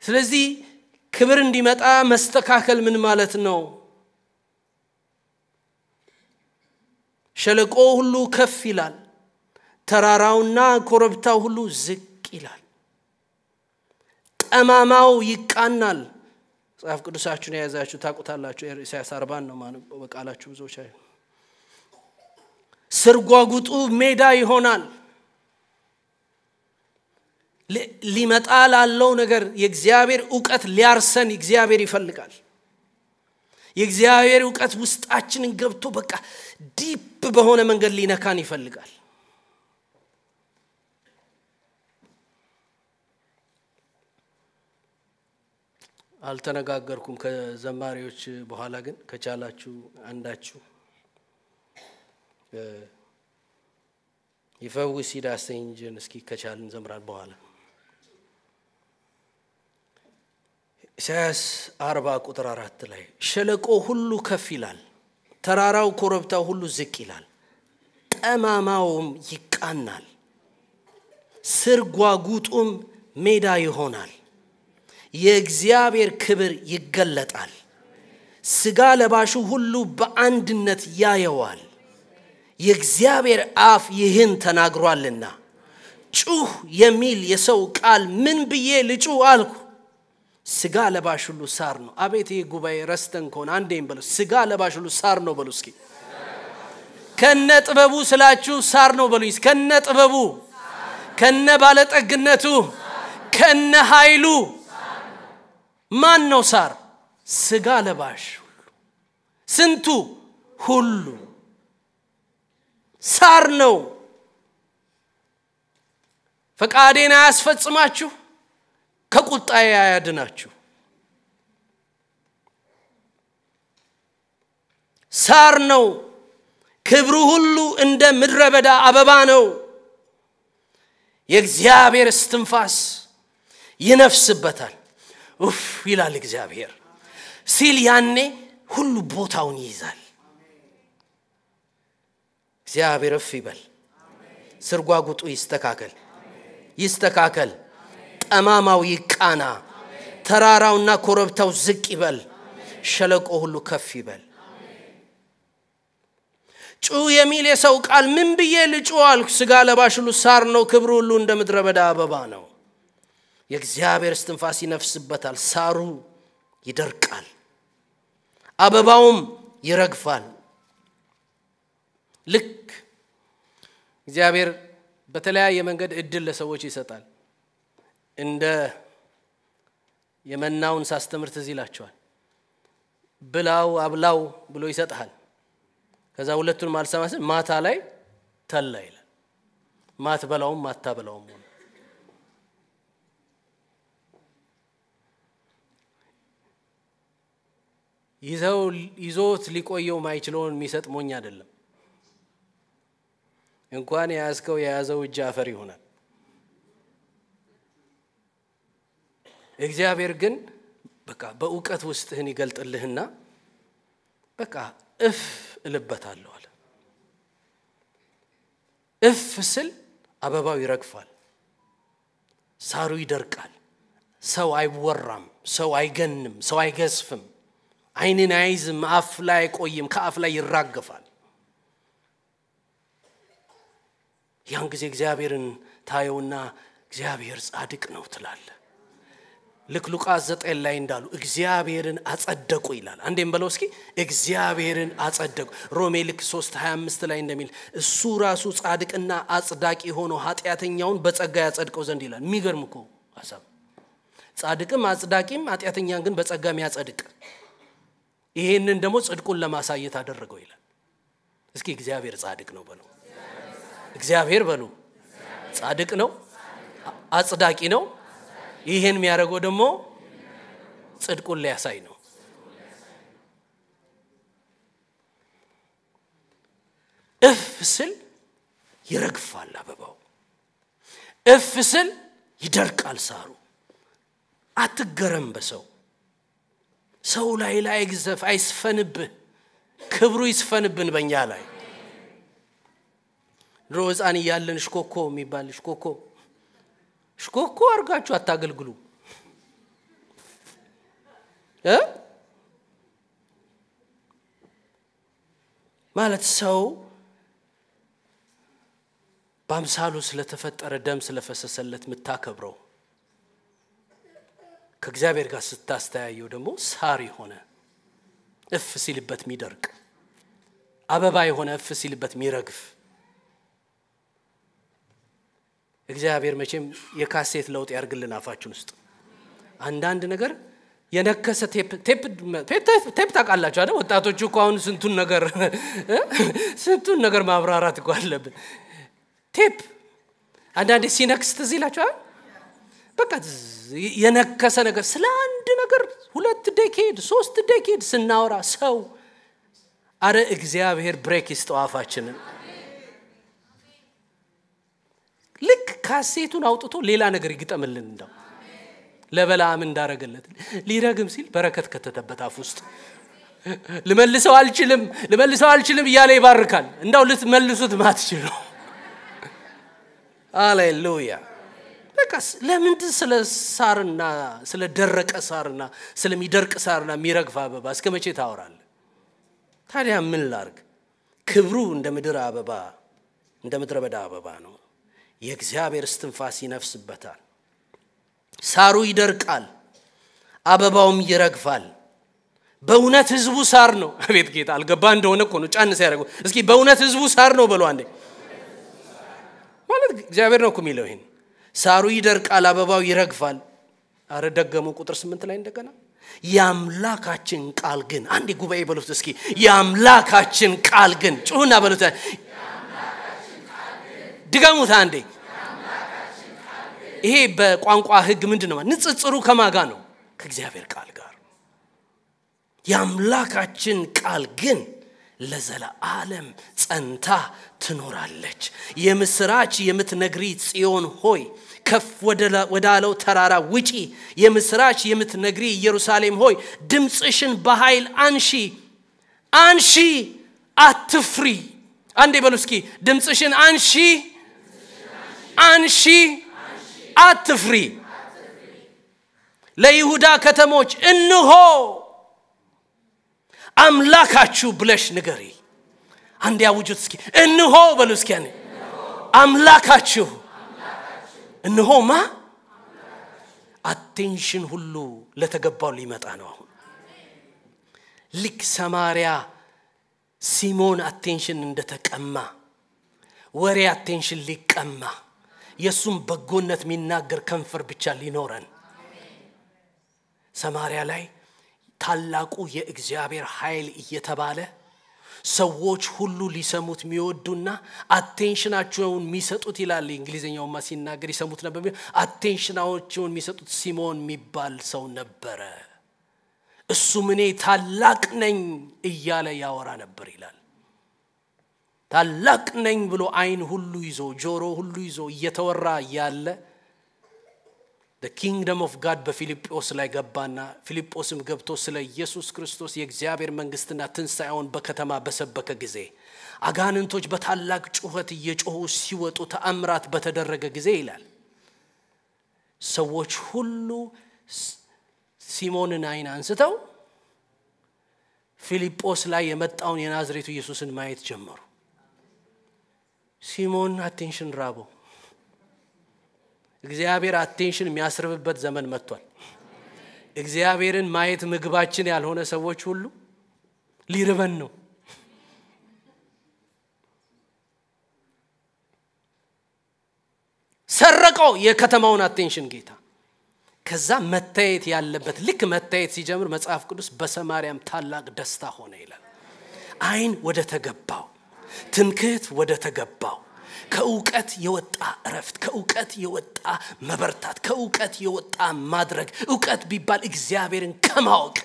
ስለዚህ ክብር እንዲመጣ መስተካከል ምን ማለት ነው ሸለቆ ሁሉ ከፍ ይላል ተራራውና ኮረብታው ሁሉ ዝቅ ይላል ጠማማው ይቃናል ጻፍ ቅዱሳችሁን ያዛችሁ ታቁታላችሁ ኢሳይያስ 40 ነው ማለት በቃላችሁ ብዙዎች አይ ስርጓጉጡ ሜዳ ይሆናል ሊመጣ ላለው ነገር የእግዚአብሔር ዕውቀት ሊያርሰን እግዚአብሔር ይፈልጋል። የእግዚአብሔር ዕውቀት ውስጣችንን ገብቶ በቃ ዲፕ በሆነ መንገድ ሊነካን ይፈልጋል። አልተነጋገርኩም ከዘማሪዎች በኋላ ግን ከቻላችሁ አንዳችሁ ይፈውስ ይዳሰኝን እስኪ ከቻልን ዘምራን በኋላ ኢሳይያስ 40 ቁጥር 4 ላይ ሸለቆ ሁሉ ከፍ ይላል፣ ተራራው ኮረብታው ሁሉ ዝቅ ይላል፣ ጠማማውም ይቃናል፣ ስርጓጉጡም ሜዳ ይሆናል። የእግዚአብሔር ክብር ይገለጣል፣ ሥጋ ለባሹ ሁሉ በአንድነት ያየዋል። የእግዚአብሔር አፍ ይህን ተናግሯልና ጩህ የሚል የሰው ቃል ምን ብዬ ልጩህ አልኩ? ሥጋ ለባሽ ሁሉ ሳር ነው። አቤት ይህ ጉባኤ ረስተን ከሆነ አንዴም በሉ ሥጋ ለባሽ ሁሉ ሳር ነው በሉ እስኪ። ከነ ጥበቡ ስላችሁ ሳር ነው በሉ። ከነ ጥበቡ ከነ ባለጠግነቱ ከነ ኃይሉ ማን ነው ሳር? ሥጋ ለባሽ ሁሉ። ስንቱ? ሁሉ ሳር ነው። ፈቃዴን አያስፈጽማችሁ፣ ከቁጣዬ አያድናችሁ። ሳር ነው። ክብሩ ሁሉ እንደ ምድረ በዳ አበባ ነው። የእግዚአብሔር እስትንፋስ ይነፍስበታል። ኡፍ ይላል እግዚአብሔር ሲል ያኔ ሁሉ ቦታውን ይይዛል። እግዚአብሔር እፍ ይበል። ስርጓጉጡ ይስተካከል ይስተካከል፣ ጠማማው ይቃና፣ ተራራውና ኮረብታው ዝቅ ይበል፣ ሸለቆ ሁሉ ከፍ ይበል። ጩህ የሚል የሰው ቃል ምን ብዬ ልጩህ አልኩ? ሥጋ ለባሽ ሁሉ ሳር ነው፣ ክብሩ ሁሉ እንደ ምድረ በዳ አበባ ነው። የእግዚአብሔር እስትንፋስ ይነፍስበታል፣ ሳሩ ይደርቃል፣ አበባውም ይረግፋል። ልክ እግዚአብሔር በተለያየ መንገድ እድል ለሰዎች ይሰጣል። እንደ የመናውን ሳስተምር ትዝ ይላችኋል። ብላው አብላው ብሎ ይሰጣል። ከዛ ሁለቱን ማልሰማስ ማታ ላይ ተላ ይላል። ማት በላውም ማታ በላውም ሆነ። ይዞት ሊቆየው ማይችለውን የሚሰጥ ሞኝ አይደለም። እንኳን ያስከው የያዘው እጅ አፈር ይሆናል። እግዚአብሔር ግን በቃ በእውቀት ውስጥህን ይገልጥልህና በቃ እፍ እልበታለሁ አለ። እፍ ስል አበባው ይረግፋል፣ ሳሩ ይደርቃል። ሰው አይወራም፣ ሰው አይገንም፣ ሰው አይገስፍም፣ አይንን አይዝም፣ አፍ ላይ አይቆይም፣ ከአፍ ላይ ይራገፋል። ያን ጊዜ እግዚአብሔርን ታየውና እግዚአብሔር ጻድቅ ነው ትላለህ። ልክ ሉቃስ 9 ላይ እንዳሉ እግዚአብሔርን አጸደቁ ይላል። አንዴም በለው እስኪ እግዚአብሔርን አጸደቁ። ሮሜ ልክ 3:25 ላይ እንደሚል እሱ ራሱ ጻድቅና አጽዳቂ ሆኖ ኃጢአተኛውን በጸጋ ያጸድቀው ዘንድ ይላል። የሚገርም እኮ ሐሳብ። ጻድቅም አጽዳቂም ኃጢአተኛን ግን በጸጋ የሚያጸድቅ፣ ይሄንን ደግሞ ጽድቁን ለማሳየት አደረገው ይላል። እስኪ እግዚአብሔር ጻድቅ ነው በለው። እግዚአብሔር በሉ ጻድቅ ነው፣ አጽዳቂ ነው። ይሄን የሚያደርገው ደግሞ ጽድቁን ሊያሳይ ነው። እፍ ስል ይረግፋል አበባው፣ እፍ ስል ይደርቃል ሳሩ። አትገረም በሰው። ሰው ላይ ግዘፍ አይስፈንብህ፣ ክብሩ ይስፈንብን በእኛ ላይ። ድሮ ሕፃን እያለን ሽኮኮ የሚባል ሽኮኮ አርጋችሁ አታገልግሉ ማለት ሰው በአምሳሉ ስለተፈጠረ ደም ስለፈሰሰለት ምታከብረው ከእግዚአብሔር ጋር ስታስተያየው ደግሞ ሳር የሆነ እፍ ሲልበት የሚደርቅ፣ አበባ የሆነ እፍ ሲልበት የሚረግፍ እግዚአብሔር መቼም የካሴት ለውጥ ያርግልን አፋችን ውስጥ አንዳንድ ነገር የነከሰ ቴፕ ታውቃላችሁ አይደል ወጣቶቹ እኮ አሁን ስንቱን ነገር ማብራራት እኮ አለብን ቴፕ አንዳንዴ ሲነክስ ትዝ ይላችኋል በቃ የነከሰ ነገር ስለ አንድ ነገር 2 ዴኬድ 3 ዴኬድ ስናወራ ሰው አረ እግዚአብሔር ብሬክ ይስጠው አፋችንን ልክ ካሴቱን አውጥቶ ሌላ ነገር ይግጠምልን እንደው ለበላም እንዳረገለት ሊረግም ሲል በረከት ከተተበት አፍ ውስጥ ልመልሰው አልችልም ይያለ ይባርካል እንደው ልትመልሱት ማትችሉ ሃሌሉያ በቃስ ለምን ስለ ሳርና ስለ ደረቀ ሳርና ስለሚደርቅ ሳርና ሚረግፍ አበባ እስከመቼ ታወራለህ ታዲያ ምን ላርግ ክብሩ እንደ ምድር አበባ እንደ ምድረ በዳ አበባ ነው የእግዚአብሔር እስትንፋስ ይነፍስበታል ሳሩ ይደርቃል አበባውም ይረግፋል በእውነት ህዝቡ ሳር ነው አቤት ጌታ አልገባ እንደሆነ እኮ ነው ጫንስ ያደርገው እስኪ በእውነት ህዝቡ ሳር ነው በሉ አንዴ ማለት እግዚአብሔር ነው እኮ የሚለው ይሄን ሳሩ ይደርቃል አበባው ይረግፋል አረ ደገሙ ቁጥር 8 ላይ እንደገና ያምላካችን ቃል ግን አንዴ ጉባኤ በሉት እስኪ ያምላካችን ቃል ግን ጩህና በሉት ያምላካችን ቃል ግን ድገሙት አንዴ ያምላካችን ቃል ግን ይሄ በቋንቋ ህግ ምንድነው ንጽጽሩ ከማጋ ነው ከእግዚአብሔር ቃል ጋር ያምላካችን ቃል ግን ለዘላለም ጸንታ ትኖራለች የምስራች የምትነግሪ ጽዮን ሆይ ከፍ ወዳለው ተራራ ውጪ የምስራች የምትነግሪ ኢየሩሳሌም ሆይ ድምጽሽን በኃይል አንሺ አትፍሪ አንዴ በሉ እስኪ ድምጽሽን አንሺ አትፍሪ ለይሁዳ ከተሞች እንሆ አምላካችሁ ብለሽ ንገሪ አንዴ አውጁት እስኪ እንሆ በሉ እስኪ አምላካችሁ እንሆማ አቴንሽን ሁሉ ለተገባው ሊመጣ ነው አሁን ልክ ሰማሪያ ሲሞን አቴንሽን እንደተቀማ ወሬ አቴንሽን ሊቀማ የሱም በጎነት የሚናገር ከንፈር ብቻ ሊኖረን ሰማሪያ ላይ ታላቁ የእግዚአብሔር ኃይል እየተባለ ሰዎች ሁሉ ሊሰሙት የሚወዱና አቴንሽናቸውን የሚሰጡት ይላል እንግሊዘኛውማ ሲናገር ይሰሙት ነበር አቴንሽናቸውን የሚሰጡት ሲሞን የሚባል ሰው ነበረ እሱ ምኔ ታላቅ ነኝ እያለ ያወራ ነበር ይላል ታላቅ ነኝ ብሎ አይን ሁሉ ይዞ ጆሮ ሁሉ ይዞ እየተወራ ያለ the kingdom of God በፊልጶስ ላይ ገባና ፊልጶስም ገብቶ ስለ ኢየሱስ ክርስቶስ የእግዚአብሔር መንግስትና ትንሳኤውን በከተማ በሰበከ ጊዜ አጋንንቶች በታላቅ ጩኸት እየጮሁ ሲወጡ ተአምራት በተደረገ ጊዜ ይላል ሰዎች ሁሉ ሲሞንን አይን አንስተው ፊልጶስ ላይ የመጣውን የናዝሬቱ ኢየሱስን ማየት ጀመሩ ሲሞን አቴንሽን ራቦ እግዚአብሔር አቴንሽን የሚያስርብበት ዘመን መጥቷል እግዚአብሔርን ማየት ምግባችን ያልሆነ ሰዎች ሁሉ ሊርበን ነው ሰረቀው የከተማውን አቴንሽን ጌታ ከዛ መታየት ያለበት ልክ መታየት ሲጀምር መጽሐፍ ቅዱስ በሰማርያም ታላቅ ደስታ ሆነ ይላል አይን ወደ ተገባው ትምክህት ወደ ተገባው ከእውቀት የወጣ ረፍት ከእውቀት የወጣ መበርታት ከእውቀት የወጣ ማድረግ እውቀት ቢባል እግዚአብሔርን ከማወቅ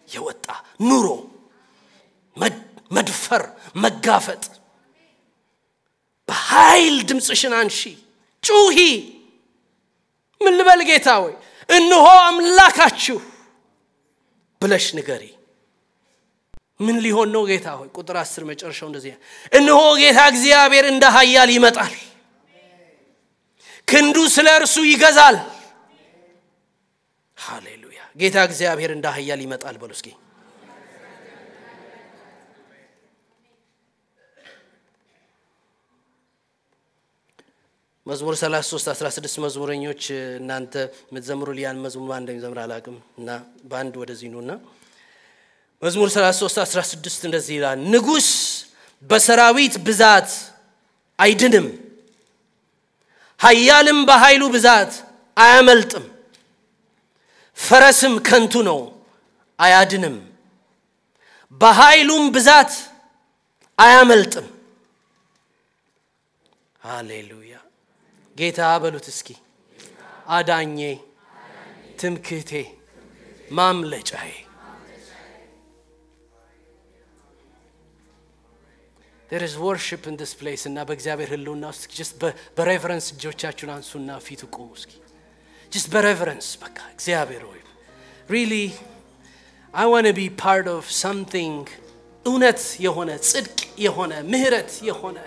የወጣ ኑሮ መድፈር መጋፈጥ በኃይል ድምጽሽን አንሺ ጩሂ ምን ልበል ጌታ ሆይ እንሆ አምላካችሁ ብለሽ ንገሪ ምን ሊሆን ነው ጌታ ሆይ ቁጥር 10 መጨረሻው እንደዚህ እንሆ ጌታ እግዚአብሔር እንደ ኃያል ይመጣል ክንዱ ስለ እርሱ ይገዛል ሃሌሉያ ጌታ እግዚአብሔር እንደ ኃያል ይመጣል በሉ እስኪ መዝሙር 33:16 መዝሙረኞች እናንተ መዝሙሩ ሊያን መዝሙር ማን እንደሚዘምር አላቅም እና ባንድ ወደዚህ ነውና መዝሙር 33:16 እንደዚህ ይላል ንጉስ በሰራዊት ብዛት አይድንም ኃያልም በኃይሉ ብዛት አያመልጥም ፈረስም ከንቱ ነው አያድንም በኃይሉም ብዛት አያመልጥም ሃሌሉያ ጌታ በሉት እስኪ አዳኜ ትምክህቴ ማምለጫዬ There is worship in this place እና በእግዚአብሔር ህልውና ውስጥ just በሬቨረንስ እጆቻችሁን አንሱና ፊቱ ቆሙ እስኪ just በሬቨረንስ በቃ እግዚአብሔር ሆይ really I want to be part of something እውነት የሆነ ጽድቅ የሆነ ምህረት የሆነ